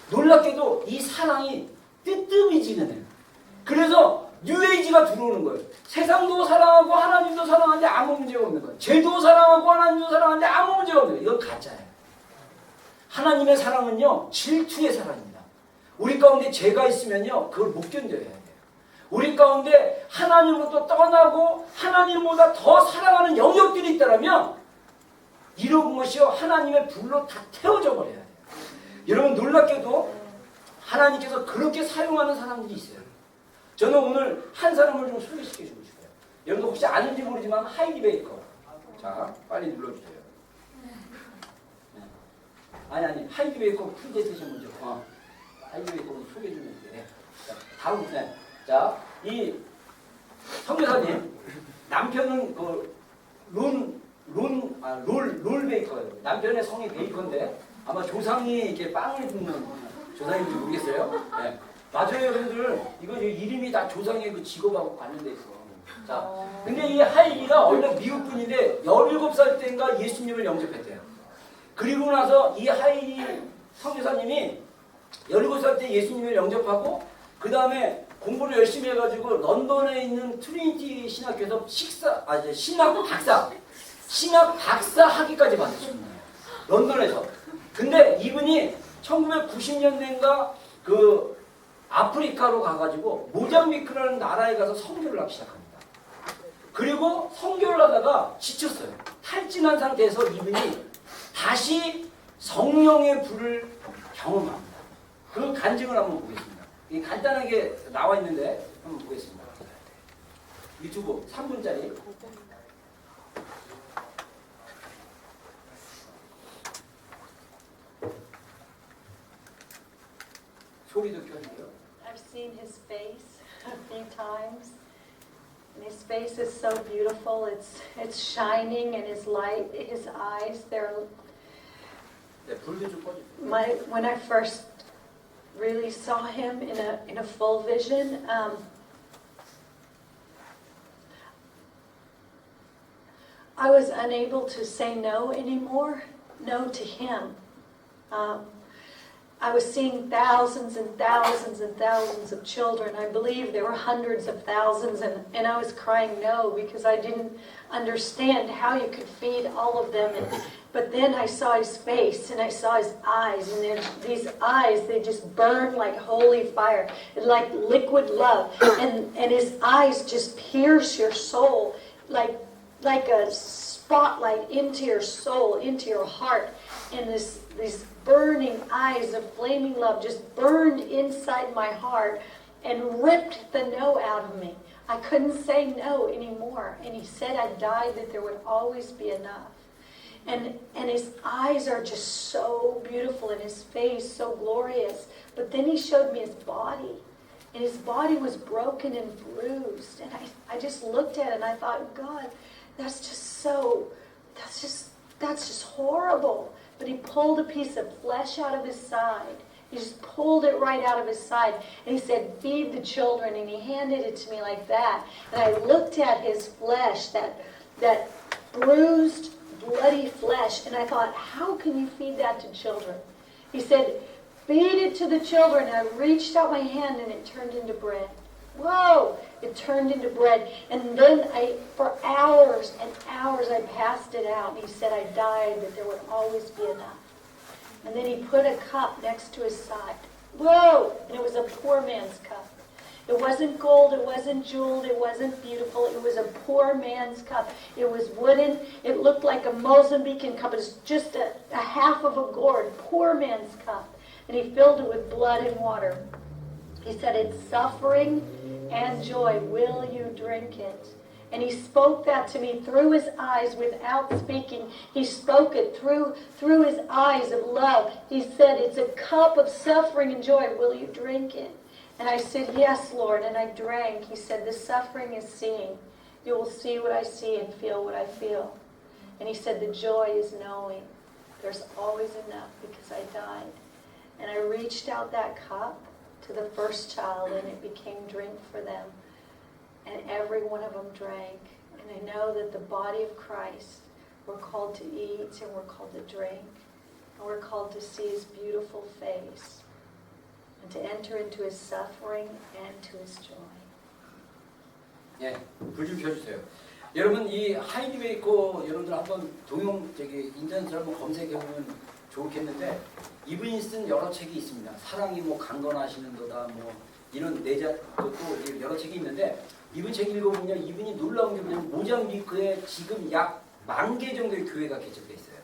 놀랍게도 이 사랑이 뜨뜻해지는 그래서 뉴에이지가 들어오는 거예요. 세상도 사랑하고 하나님도 사랑하는데 아무 문제가 없는 거예요. 죄도 사랑하고 하나님도 사랑하는데 아무 문제가 없는 거예요. 이건 가짜예요. 하나님의 사랑은요. 질투의 사랑입니다. 우리 가운데 죄가 있으면요. 그걸 못 견뎌야 돼요. 우리 가운데 하나님으로부터 떠나고 하나님보다 더 사랑하는 영역들이 있다면 이런 것이요. 하나님의 불로 다 태워져 버려야 돼요. 여러분 놀랍게도 하나님께서 그렇게 사용하는 사람들이 있어요. 저는 오늘 한 사람을 좀 소개시켜주고 싶어요. 여러분도 혹시 아는지 모르지만 하이디 베이커. 자, 빨리 눌러주세요. 아니 하이디 베이커 프레젠테이션 먼저. 하이디 베이커 소개 좀 해주세요. 자, 다음 네. 자, 이 선교사님 남편은 그 론 롤 베이커예요. 남편의 성이 베이커인데 아마 조상이 이렇게 빵을 굽는 조상인지 모르겠어요. 네. 맞아요, 여러분들. 이거 이름이 다 조상의 그 직업하고 관련돼 있어. 자, 근데 이 하일이가 원래 미국 분인데 17살 때인가 예수님을 영접했대요. 그리고 나서 이 하일이 선교사님이 17살 때 예수님을 영접하고 그 다음에 공부를 열심히 해가지고 런던에 있는 트리니티 신학교에서 신학 박사 학위까지 받으셨습니다. 런던에서. 근데 이분이 1990년대인가 그 아프리카로 가가지고 모잠비크라는 나라에 가서 선교를 하기 시작합니다. 그리고 선교를 하다가 지쳤어요. 탈진한 상태에서 이분이 다시 성령의 불을 경험합니다. 그 간증을 한번 보겠습니다. 이 간단하게 나와 있는데 한번 보겠습니다. 유튜브 3분짜리. 소리도 켜주세요. I've seen his face a few times, and his face is so beautiful. It's shining, and his light, his eyes. They're 네, 불도 좀 꺼주세요. when I first really saw him in a full vision. I was unable to say no anymore. No to him. I was seeing thousands and thousands and thousands of children. I believe there were hundreds of thousands, and I was crying no because I didn't understand how you could feed all of them. But then I saw his face and I saw his eyes, and these eyes, they just burned like holy fire, like liquid love. And his eyes just pierce your soul like a spotlight into your soul, into your heart. And these burning eyes of flaming love just burned inside my heart and ripped the no out of me. I couldn't say no anymore. And he said I died, that there would always be enough. And his eyes are just so beautiful, and his face so glorious. But then he showed me his body. And his body was broken and bruised. And I just looked at it and I thought, God, that's just horrible. But he pulled a piece of flesh out of his side. He just pulled it right out of his side. And he said, feed the children. And he handed it to me like that. And I looked at his flesh, that bruised, bloody flesh. And I thought, how can you feed that to children? He said, feed it to the children. And I reached out my hand and it turned into bread. Whoa! It turned into bread. And then for hours and hours, I passed it out. And he said I died, that there would always be enough. And then he put a cup next to his side. Whoa! And it was a poor man's cup. It wasn't gold, it wasn't jeweled, it wasn't beautiful. It was a poor man's cup. It was wooden. It looked like a Mozambican cup. It was just a half of a gourd. Poor man's cup. And he filled it with blood and water. He said, it's suffering and joy. Will you drink it? And he spoke that to me through his eyes without speaking. He spoke it through his eyes of love. He said, it's a cup of suffering and joy. Will you drink it? And I said, yes, Lord. And I drank. He said, the suffering is seeing. You will see what I see and feel what I feel. And he said, the joy is knowing there's always enough because I died. And I reached out that cup to the first child, and it became drink for them. And every one of them drank. And I know that the body of Christ, we're called to eat and we're called to drink. And we're called to see his beautiful face. And to enter into his suffering and to his joy. 예, 불 좀 켜주세요. 여러분 이 하이디 베이커 여러분들 한번 인터넷으로 한번 검색해보면 좋겠는데 이분이 쓴 여러 책이 있습니다. 사랑이 뭐 강건하시는도다 뭐 이런 또 여러 책이 있는데 이분 책 읽어보면 이분이 놀라운 게 뭐냐면 모잠비크에 지금 약 10,000개 정도의 교회가 개척돼 있어요.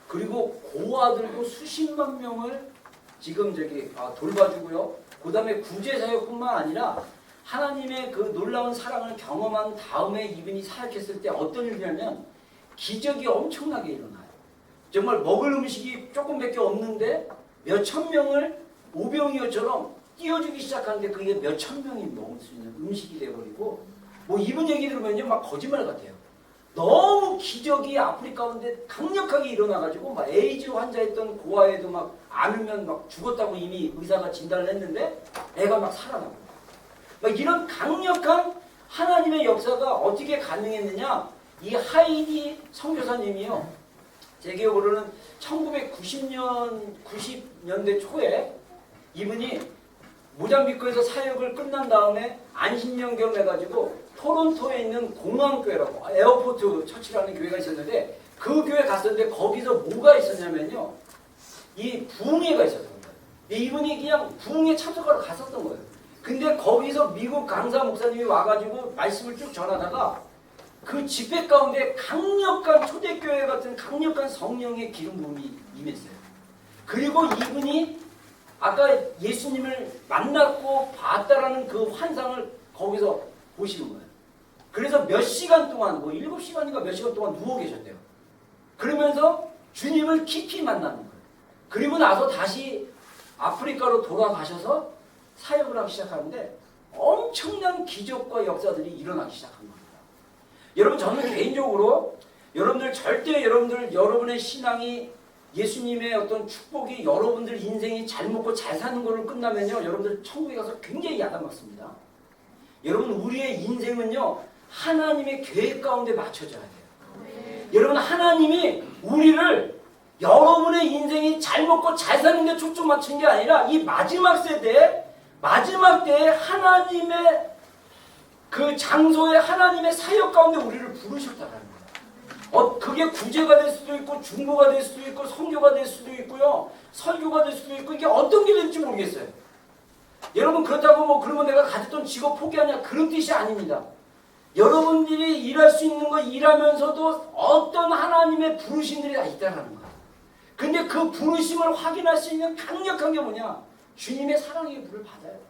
그리고 고아들도 수십만 명을 지금 돌봐주고요. 그 다음에 구제사역뿐만 아니라 하나님의 그 놀라운 사랑을 경험한 다음에 이분이 사역했을 때 어떤 일이냐면 기적이 엄청나게 일어나요. 정말 먹을 음식이 조금밖에 없는데 몇천 명을 오병이어처럼 띄워주기 시작하는데 그게 몇천 명이 먹을 수 있는 음식이 돼버리고 뭐 이분 얘기 들으면요 막 거짓말 같아요. 너무 기적이 아프리카 가운데 강력하게 일어나가지고 막 에이즈 환자였던 고아에도 막 안으면 막 죽었다고 이미 의사가 진단을 했는데 애가 막 살아나고 막 이런 강력한 하나님의 역사가 어떻게 가능했느냐? 이 하이디 선교사님이요. 제 기억으로는 90년대 초에 이분이 모잠비크에서 사역을 끝난 다음에 안식년경 해가지고 토론토에 있는 공항교회라고 에어포트 처치라는 교회가 있었는데 그 교회 갔었는데 거기서 뭐가 있었냐면요. 이 부흥회가 있었던 거예요. 이분이 그냥 부흥회 참석하러 갔었던 거예요. 근데 거기서 미국 강사 목사님이 와가지고 말씀을 쭉 전하다가 그 집회 가운데 강력한 초대교회 같은 강력한 성령의 기름 부음이 임했어요. 그리고 이분이 아까 예수님을 만났고 봤다라는 그 환상을 거기서 보시는 거예요. 그래서 몇 시간 동안, 뭐 7시간인가 몇 시간 동안 누워 계셨대요. 그러면서 주님을 깊이 만나는 거예요. 그리고 나서 다시 아프리카로 돌아가셔서 사역을 하기 시작하는데 엄청난 기적과 역사들이 일어나기 시작한 겁니다. 여러분, 저는 개인적으로 여러분들 절대 여러분의 신앙이 예수님의 어떤 축복이 여러분들 인생이 잘 먹고 잘 사는 거로 끝나면요, 여러분들 천국에 가서 굉장히 야단맞습니다. 여러분, 우리의 인생은요, 하나님의 계획 가운데 맞춰져야 돼요. 여러분, 하나님이 우리를 여러분의 인생이 잘 먹고 잘 사는 데 초점 맞춘 게 아니라 이 마지막 세대에 마지막 때에 하나님의 그 장소에 하나님의 사역 가운데 우리를 부르셨다는 거예요. 그게 구제가 될 수도 있고 중보가 될 수도 있고 선교가 될 수도 있고요, 설교가 될 수도 있고, 이게 어떤 게 될지 모르겠어요. 여러분, 그렇다고 뭐 그러면 내가 가졌던 직업 포기하냐, 그런 뜻이 아닙니다. 여러분들이 일할 수 있는 거 일하면서도 어떤 하나님의 부르심들이 다 있다는 거예요. 근데 그 부르심을 확인할 수 있는 강력한 게 뭐냐? 주님의 사랑의 불을 받아야 돼요.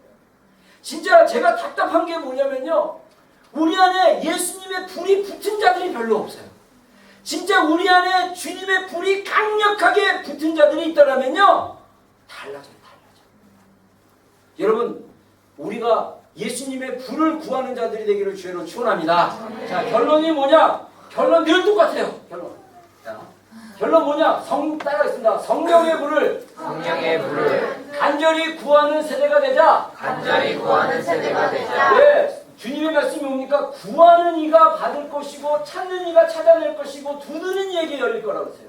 진짜 제가 답답한 게 뭐냐면요, 우리 안에 예수님의 불이 붙은 자들이 별로 없어요. 진짜 우리 안에 주님의 불이 강력하게 붙은 자들이 있다면요, 달라져요. 여러분, 우리가 예수님의 불을 구하는 자들이 되기를 주의로 축원합니다. 자, 결론이 뭐냐? 결론 늘 똑같아요. 결론 뭐냐? 따라하겠습니다. 성령의 불을 간절히 구하는 세대가 되자. 네, 주님의 말씀이 뭡니까? 구하는 이가 받을 것이고 찾는 이가 찾아낼 것이고 두드리는 이에게 열릴 거라고 했어요.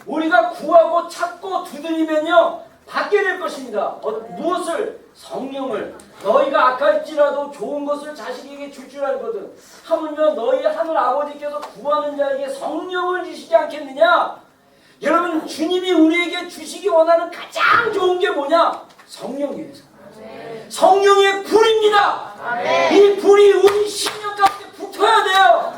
우리가 구하고 찾고 두드리면요, 받게 될 것입니다. 무엇을? 성령을. 너희가 악할지라도 좋은 것을 자식에게 줄 줄 알거든. 하물며 너희 하늘 아버지께서 구하는 자에게 성령을 주시지 않겠느냐? 여러분, 주님이 우리에게 주시기 원하는 가장 좋은 게 뭐냐? 성령이에요. 성령의 불입니다. 이 불이 우리 심령 가운데 붙어야 돼요.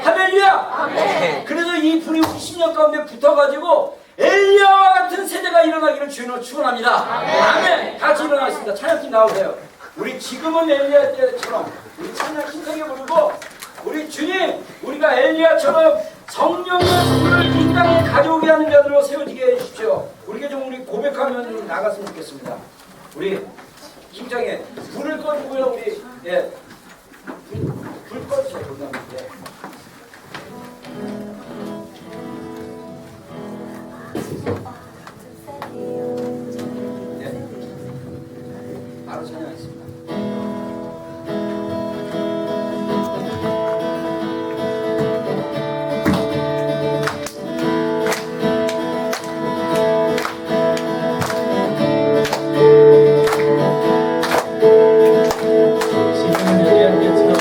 할렐루야. 그래서 이 불이 우리 심령 가운데 붙어가지고 엘리야와 같은 세대가 일어나기를 주님으로 축원합니다. 아멘. 같이 일어나겠습니다. 찬양팀 나오세요. 우리 지금은 엘리야 때처럼 우리 찬양 신나게 부르고, 우리 주님, 우리가 엘리야처럼 성령의 불을 이 땅에 가져오게 하는 자들로 세워지게 해주십시오. 우리가 좀 우리 고백하면 나갔으면 좋겠습니다. 우리 심장에 불을 꺼주고요. 우리 불 꺼주세요. 바로 찬양하겠습니다. 지금은 엘리야 때처럼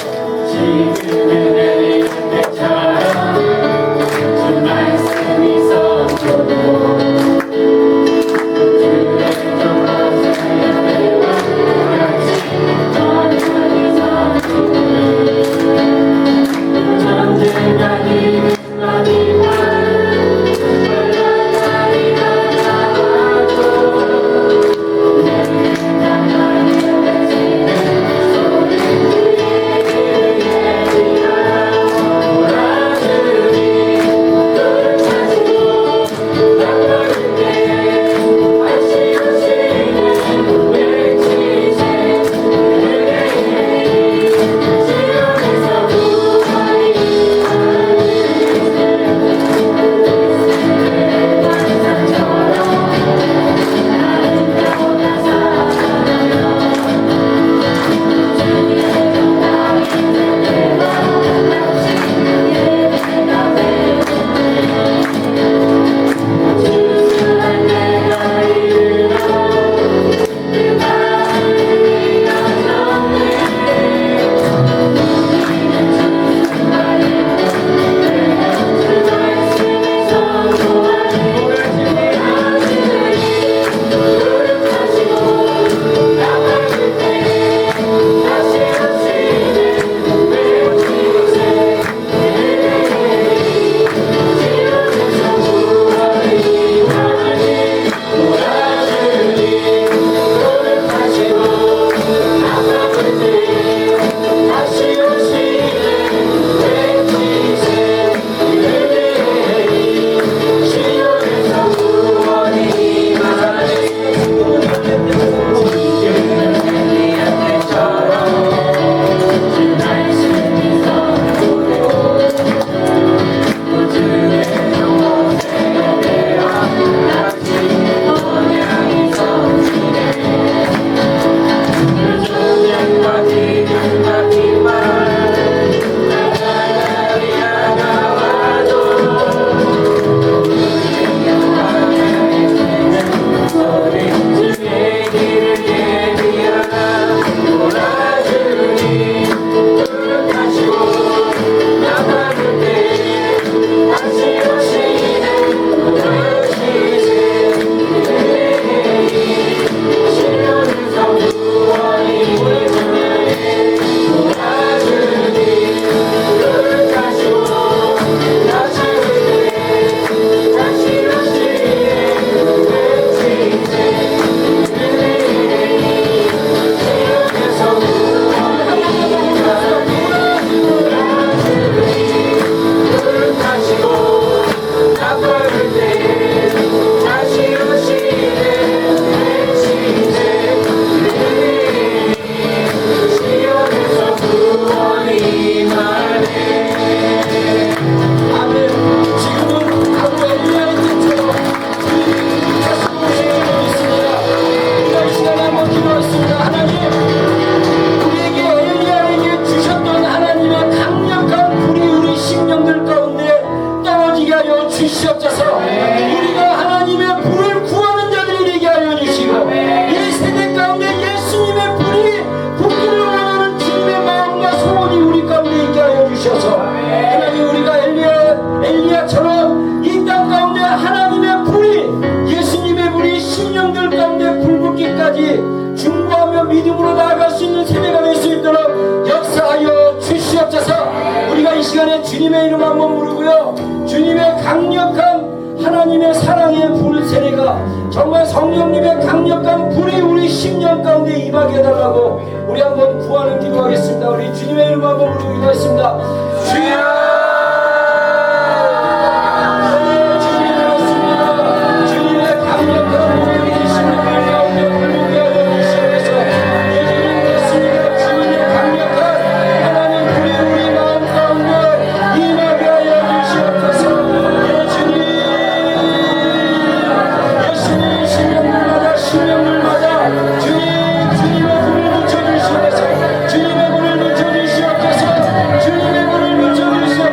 정말 성령님의 강력한 불이 우리 심령 가운데 임하게 해달라고 우리 한번 구하는 기도하겠습니다. 우리 주님의 이름 한번 부르고 기도하겠습니다. 주여! 주님의 불을 묻혀주시옵소서. 주님의 불을 묻혀주시옵소서.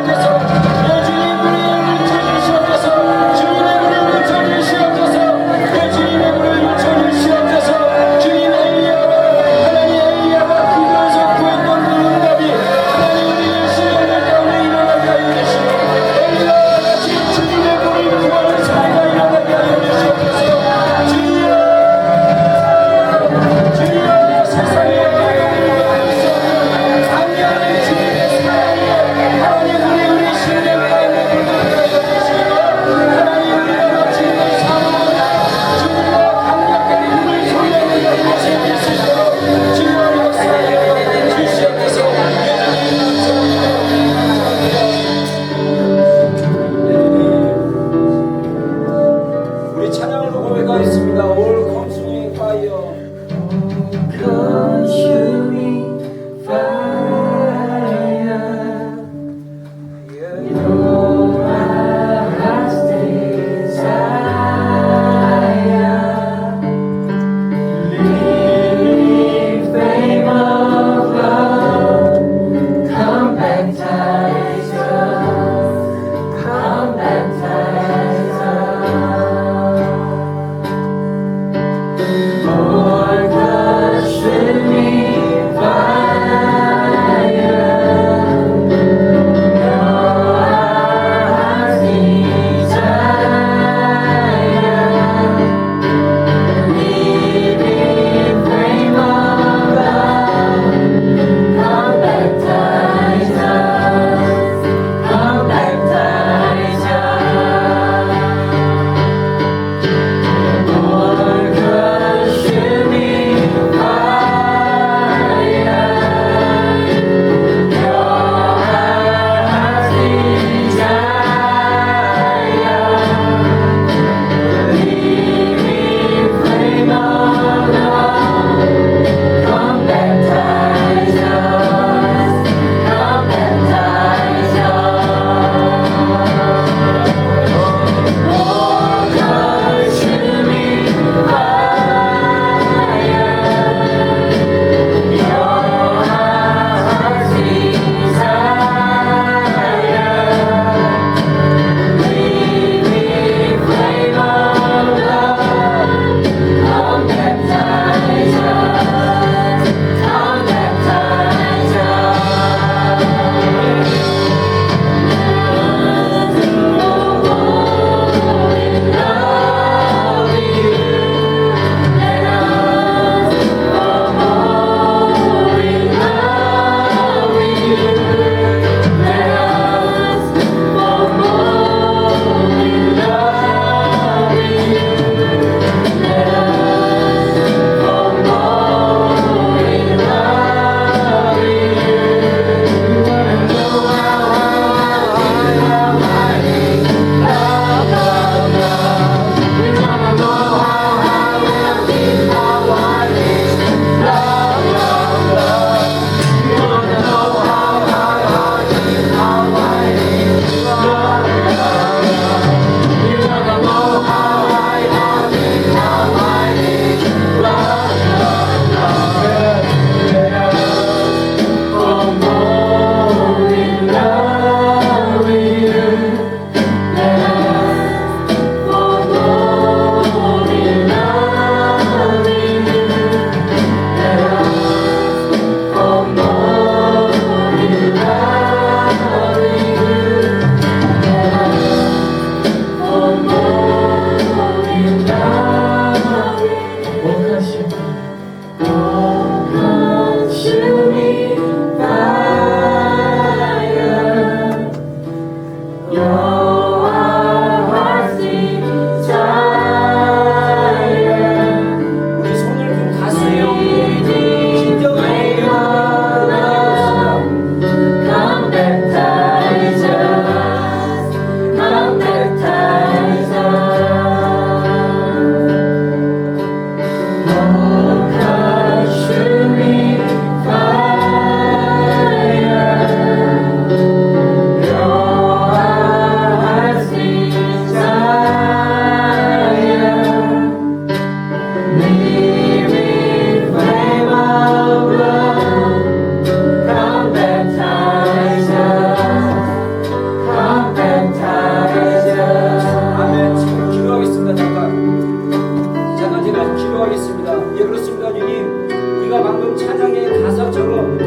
기도하겠습니다. 예, 그렇습니다. 주님, 우리가 방금 찬양의 가사처럼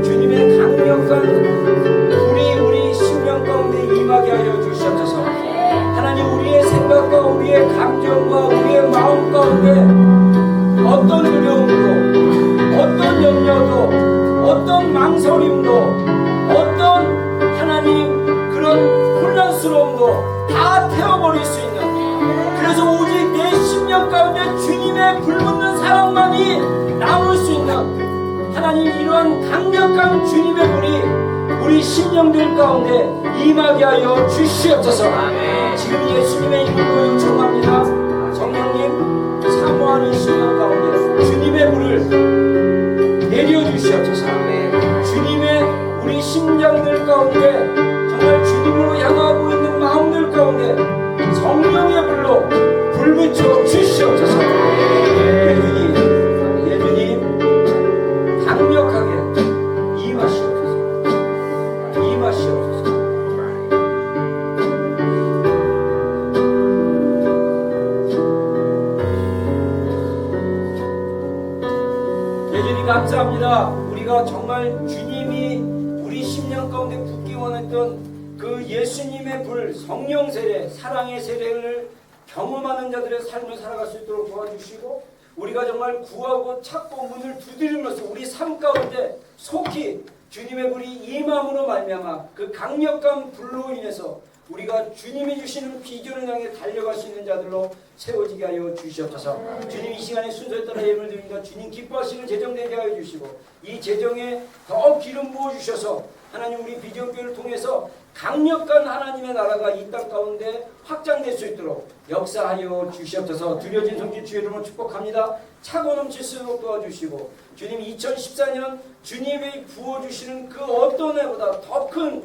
주님의 강력한 불이 우리 심령 가운데 임하게 하여 주시옵소서. 하나님, 우리의 생각과 우리의 감정과 우리의 마음 가운데 어떤 두려움도, 어떤 염려도, 어떤 망설임도, 어떤 하나님 그런 혼란스러움도 다 태워버릴 수 있는, 그래서 오직 내 심령 가운데 주님의 불붙는 사랑만이 남을 수 있는 하나님, 이러한 강력한 주님의 불이 우리 심령들 가운데 임하게 하여 주시옵소서. 지금 예수님의 이름으로 요청합니다. 성령님, 사모하는 심령 가운데 주님의 불을 내려주시옵소서. 주님의 우리 심령들 가운데 정말 주님으로 향하고 있는 마음들 가운데 성령의 불로 불붙여 주시옵소서. 예수님, 강력하게 임하시옵소서. 임하시옵소서. 예수님, 감사합니다. 우리가 정말 주님이 우리 심령 가운데 붙기 원했던 그 예수님의 불, 성령 세례, 사랑의 세례를 경험하는 자들의 삶을 살아갈 수 있도록 도와주시고, 우리가 정말 구하고 찾고 문을 두드리면서 우리 삶 가운데 속히 주님의 불이 임함으로 말미암아 그 강력한 불로 인해서 우리가 주님이 주시는 비전을 향해 달려갈 수 있는 자들로 세워지게 하여 주시옵소서. 주님, 이 시간에 순서에 따라 예물 드립니다. 주님 기뻐하시는 재정 되게 하여 주시고, 이 재정에 더 기름 부어 주셔서 하나님, 우리 비전교회를 통해서 강력한 하나님의 나라가 이 땅 가운데 확장될 수 있도록 역사하여 주시옵소서. 드려진 성지 주의 이름으로 축복합니다. 차고 넘칠 수 있도록 도와주시고, 주님, 2014년 주님이 부어주시는 그 어떤 해보다 더 큰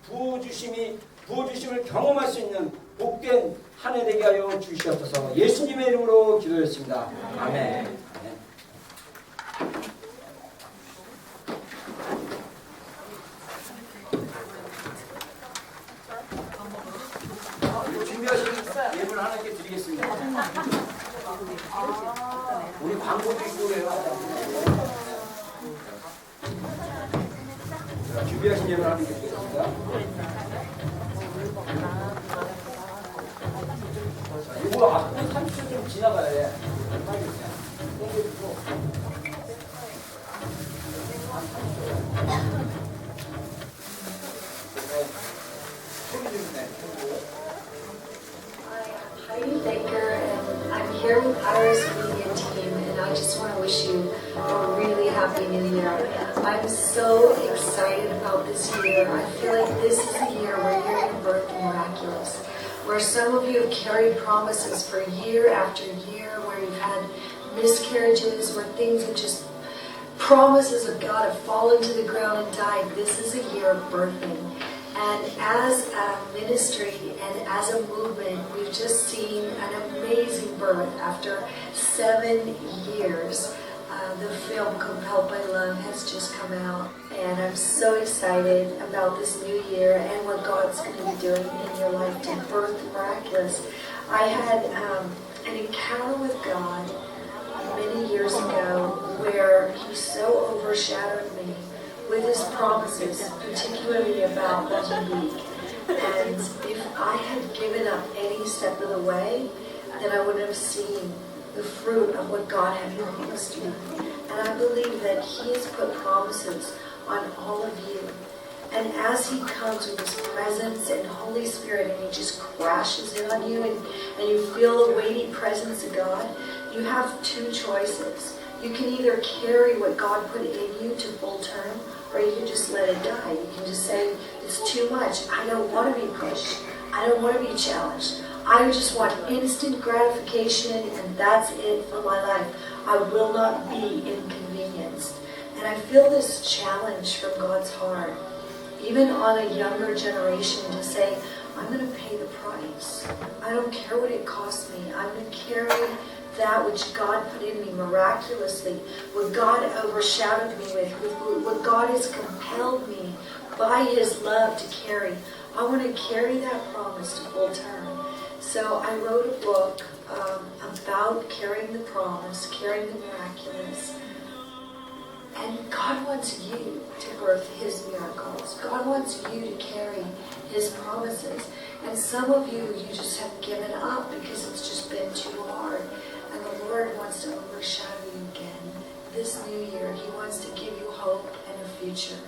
부어주심을 경험할 수 있는 복된 한 해 되게 하여 주시옵소서. 예수님의 이름으로 기도했습니다. 아멘. 준비하신 예물 하나님께 드리겠습니다. 우리 광고도 있고 그래요. 준비하신 예물 하나님께 드리겠습니다. 이거 앞으로 30초 좀 지나가야 돼. 빨리 그냥 땡겨주고. 소리 좀 내. Heidi Baker, and I'm here with Iris Media Team, and I just want to wish you a really happy new year. I'm so excited about this year. I feel like this is a year where you're going to birth the miraculous, where some of you have carried promises for year after year, where you've had miscarriages, where things have just, promises of God have fallen to the ground and died. This is a year of birthing. And as a ministry and as a movement, we've just seen an amazing birth. After 7 years, the film Compelled by Love has just come out. And I'm so excited about this new year and what God's going to be doing in your life to birth the miraculous. I had an encounter with God many years ago where He so overshadowed me with His promises, particularly about the week. And if I had given up any step of the way, then I wouldn't have seen the fruit of what God had promised me. And I believe that He has put promises on all of you. And as He comes with His presence and Holy Spirit and He just crashes in on you and you feel the weighty presence of God, you have two choices. You can either carry what God put in you to full term, or you can just let it die. You can just say, it's too much. I don't want to be pushed. I don't want to be challenged. I just want instant gratification, and that's it for my life. I will not be inconvenienced. And I feel this challenge from God's heart, even on a younger generation, to say, I'm going to pay the price. I don't care what it costs me. I'm going to carry that which God put in me miraculously, what God overshadowed me with what God has compelled me by His love to carry. I want to carry that promise to full term. So I wrote a book about carrying the promise, carrying the miraculous. And God wants you to birth His miracles. God wants you to carry His promises. And some of you, you just have given up because it's just been too hard. And the Lord wants to overshadow you again. This new year, He wants to give you hope and a future.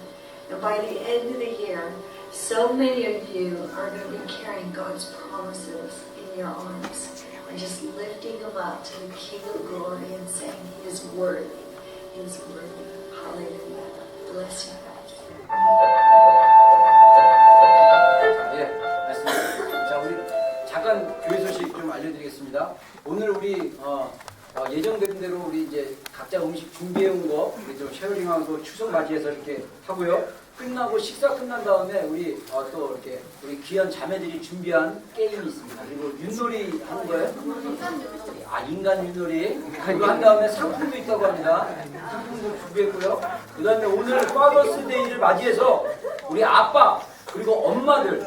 And by the end of the year, so many of you are going to be carrying God's promises in your arms and just lifting them up to the King of Glory and saying, He is worthy. He is worthy. Hallelujah. Bless you guys. 예, 맞습니다. 자, 우리 잠깐 교회 소식 좀 알려드리겠습니다. 오늘 우리 예정된 대로 우리 이제 각자 음식 준비해온 거 우리 좀 쉐어링하고 추석 맞이해서 이렇게 하고요. 끝나고 식사 끝난 다음에 우리 또 이렇게 우리 귀한 자매들이 준비한 게임이 있습니다. 그리고 윷놀이 하는 거예요? 인간 윷놀이. 그거 한 다음에 상품도 있다고 합니다. 상품도 준비했고요. 그 다음에 오늘 파더스데이를 맞이해서 우리 아빠 그리고 엄마들,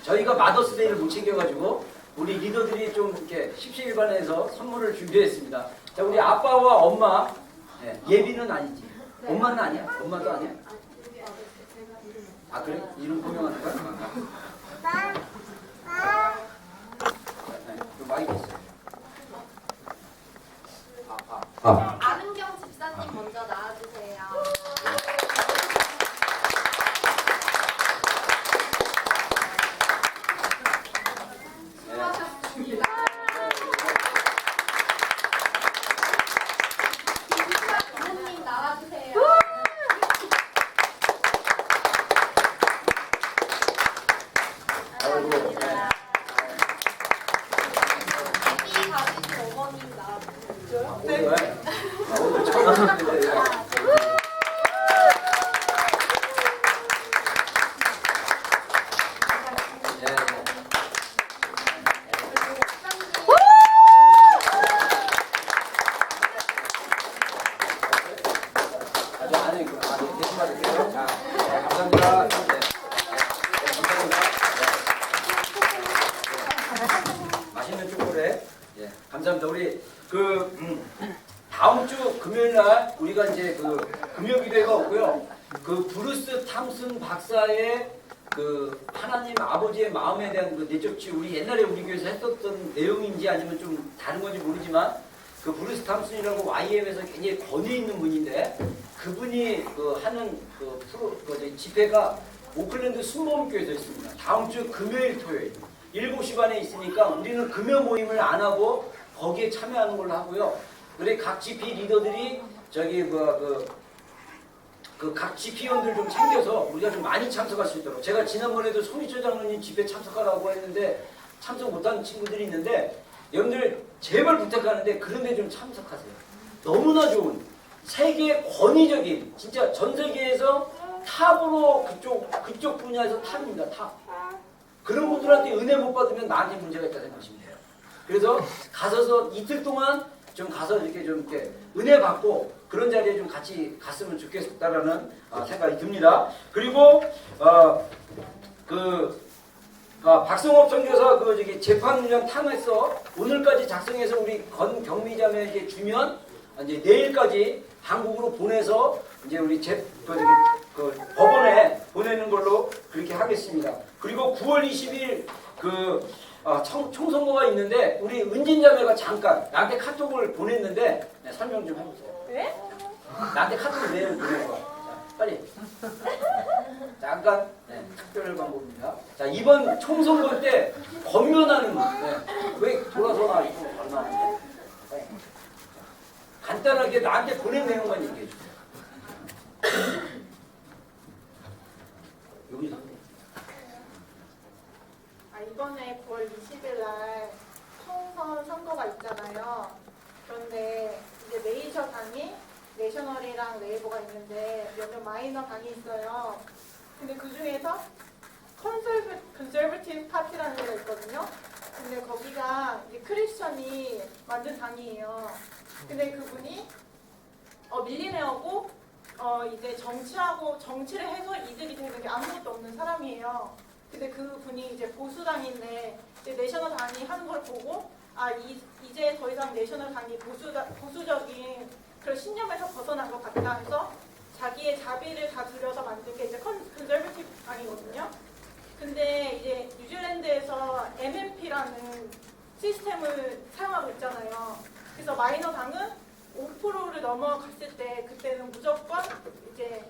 저희가 마더스데이를 못 챙겨가지고 우리 리더들이 좀 이렇게 십시일반해서 선물을 준비했습니다. 자, 우리 아빠와 엄마, 예비는 아니지. 엄마는 아니야? 엄마도 아니야? 아, 그래? 이름 공명하는 거야? 좀 마이크 있어요. 아는경 집사님 먼저 나와주세요. 수고하셨습니다. 김집사 부모님 나와주세요. 애기 가지신 어머님 나와주세요. 오늘 처음 왔는데. 아주 안에 대신 받을게요. 자, 감사합니다. 감사합니다. 맛있는 초콜릿. 예, 감사합니다. 우리 다음 주 금요일 날 우리가 이제 금요 기도회가 없고요. 브루스 탐슨 박사의 하나님 아버지의 마음에 대한 내적치 우리 옛날에 우리 교회에서 했었던 내용인지 아니면 좀 다른 건지 모르지만 브루스 탐슨이라고 YM에서 굉장히 권위 있는 분인데 그분이 하는 집회가 오클랜드 순복음교회에서 있습니다. 다음 주 금요일 토요일 7시 반에 있으니까 우리는 금요 모임을 안 하고 거기에 참여하는 걸로 하고요. 그래 각 GP 리더들이 각 GP원들 좀 챙겨서 우리가 좀 많이 참석할 수 있도록 제가 지난번에도 송희철 장로님 집회 참석하라고 했는데 참석 못한 친구들이 있는데 여러분들 제발 부탁하는데 그런데 좀 참석하세요. 너무나 좋은 세계 권위적인 진짜 전 세계에서 탑으로 그쪽 분야에서 탑입니다. 탑. 그런 분들한테 은혜 못 받으면 나한테 문제가 있다 생각하시면 돼요. 그래서 가서서 이틀 동안 좀 가서 이렇게 은혜 받고 그런 자리에 좀 같이 갔으면 좋겠다라는 생각이 듭니다. 그리고 박성업 선교사 재판운영 탐했어 오늘까지 작성해서 우리 건경미자매에게 주면 이제 내일까지 한국으로 보내서 이제 우리 법원에 보내는 걸로 그렇게 하겠습니다. 그리고 9월 20일 총선거가 있는데 우리 은진자매가 잠깐 나한테 카톡을 보냈는데 설명 좀 해보세요. 네? 나한테 카톡을 내일 보낸 거. 빨리. 잠깐 특별 방법입니다. 자, 이번 총선거 때 권면하는 왜 돌아서 나 이거 안 나왔는데 간단하게 나한테 보낸 내용만 얘기해 주세요. 여기서 이번에 9월 20일 날 총선 선거가 있잖아요. 그런데 이제 메이저 당이 내셔널이랑 레이버가 있는데 몇몇 마이너 당이 있어요. 근데 그 중에서 컨servative 파티라는 데가 있거든요. 근데 거기가 이제 크리스천이 만든 당이에요. 근데 그분이 밀리네어고 이제 정치를 해서 이득이 되는 게 아무것도 없는 사람이에요. 근데 그분이 이제 보수당인데 이제 내셔널 당이 하는 걸 보고 이제 더 이상 내셔널 당이 보수적인 그런 신념에서 벗어난 것 같다 해서 자기의 자비를 다 들여서 만든 게 이제 컨저베티브 당이거든요. 근데 이제 뉴질랜드에서 MMP라는 시스템을 사용하고 있잖아요. 그래서 마이너 당은 5%를 넘어갔을 때 그때는 무조건 이제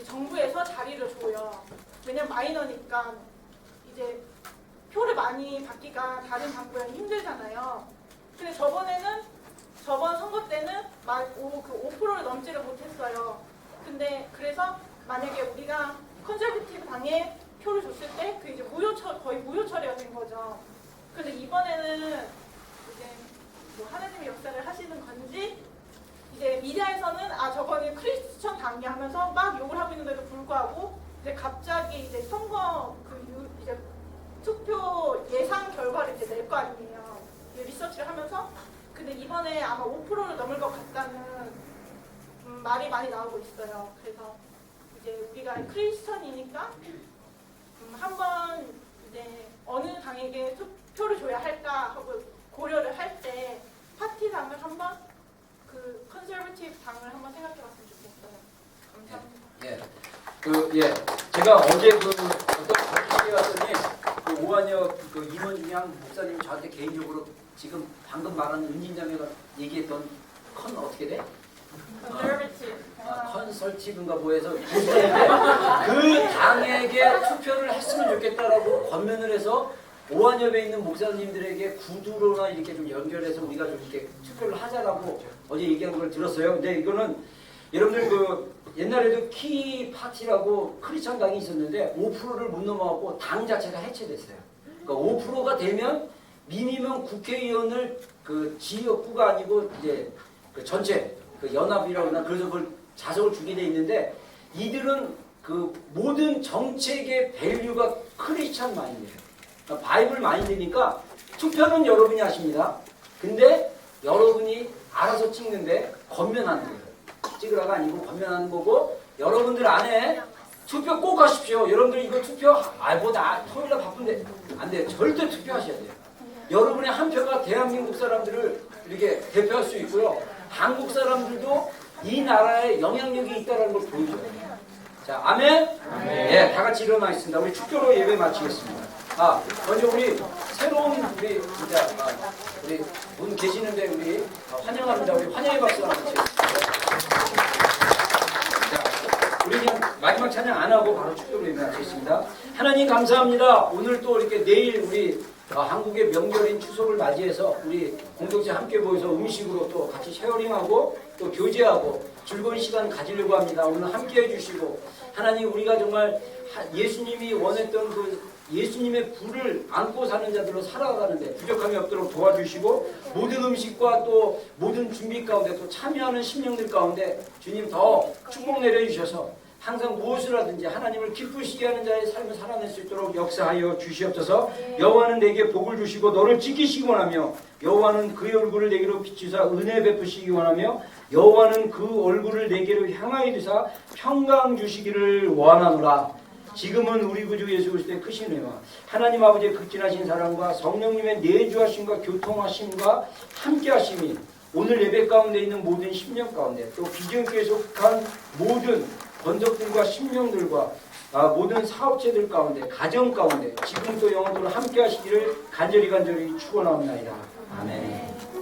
정부에서 자리를 줘요. 왜냐면 마이너니까 이제 표를 많이 받기가 다른 당보다는 힘들잖아요. 근데 저번 선거 때는 그 5%를 넘지를 못했어요. 근데 그래서 만약에 우리가 컨저베티브 당에 표를 줬을 때 그 이제 거의 무효 처리가 된 거죠. 근데 이번에는 이제 뭐 하나님의 역사를 하시는 건지 이제 미디어에서는 저거는 크리스천 당이 하면서 막 욕을 하고 있는데도 불구하고 이제 갑자기 이제 선거 이제 투표 예상 결과를 이제 낼 거 아니에요. 리서치를 하면서. 근데 이번에 아마 5%를 넘을 것 같다는 말이 많이 나오고 있어요. 그래서 이제 우리가 크리스천이니까 한번 이제 어느 당에게 투표를 줘야 할까 하고 고려를 할 때 파티당을 한번 그 컨저베티브 당을 한번 생각해봤으면 좋겠어요. 감사합니다. 제가 어제 어떤 방송에 갔더니 오한혁 임원중양 목사님이 저한테 개인적으로 지금 방금 말한 은진장애가 얘기했던 어떻게 돼? 컨설티브인가 뭐해서 그 당에게 투표를 했으면 좋겠다라고 권면을 해서 오한협에 있는 목사님들에게 구두로나 이렇게 좀 연결해서 우리가 좀 이렇게 투표를 하자라고 어제 얘기한 걸 들었어요. 근데 이거는 여러분들 옛날에도 키 파티라고 크리스천 당이 있었는데 5%를 못 넘어가고 당 자체가 해체됐어요. 그러니까 5%가 되면 미니멈 국회의원을 지역구가 아니고 이제 전체 연합이라고 하나 그래서 그걸 자석을 주게 돼 있는데 이들은 모든 정책의 밸류가 크리스천 마인드예요. 그러니까 바이블 마인드니까 투표는 여러분이 하십니다. 근데 여러분이 알아서 찍는데 권면하는 거예요. 찍으라가 아니고 권면하는 거고 여러분들 안에 투표 꼭 하십시오. 여러분들 이거 투표 토요일날 바쁜데 안 돼요. 절대 투표하셔야 돼요. 여러분의 한 표가 대한민국 사람들을 이렇게 대표할 수 있고요. 한국 사람들도 이 나라에 영향력이 있다는 걸 보여줘야 돼요. 자, 아멘? 네, 다 같이 일어나 있습니다. 우리 축교로 예배 마치겠습니다. 먼저 우리 새로운 우리 분 계시는데 우리 환영합니다. 우리 환영의 박수 한번 치겠습니다. 자, 우리 그냥 마지막 찬양 안 하고 바로 축교로 예배 마치겠습니다. 하나님 감사합니다. 오늘 또 이렇게 내일 우리 한국의 명절인 추석을 맞이해서 우리 공동체 함께 모여서 음식으로 또 같이 쉐어링하고 또 교제하고 즐거운 시간 가지려고 합니다. 오늘 함께 해주시고 하나님 우리가 정말 예수님이 원했던 예수님의 불을 안고 사는 자들로 살아가는데 부족함이 없도록 도와주시고 모든 음식과 또 모든 준비 가운데 또 참여하는 심령들 가운데 주님 더 축복 내려주셔서 항상 무엇을 하든지 하나님을 기쁘시게 하는 자의 삶을 살아낼 수 있도록 역사하여 주시옵소서. 여호와는 내게 복을 주시고 너를 지키시기 원하며 여호와는 그의 얼굴을 내게로 비추사 은혜 베푸시기 원하며 여호와는 그 얼굴을 내게로 향하여 두사 평강 주시기를 원하노라. 지금은 우리 구주 예수 그리스도의 크신 은혜와 하나님 아버지의 극진하신 사랑과 성령님의 내주하심과 교통하심과 함께하심이 오늘 예배 가운데 있는 모든 심령 가운데 또 비전교회에 속한 모든 권속들과 심령들과 모든 사업체들 가운데 가정 가운데 지금도 영원토록 함께하시기를 간절히 축원합니다. 아멘.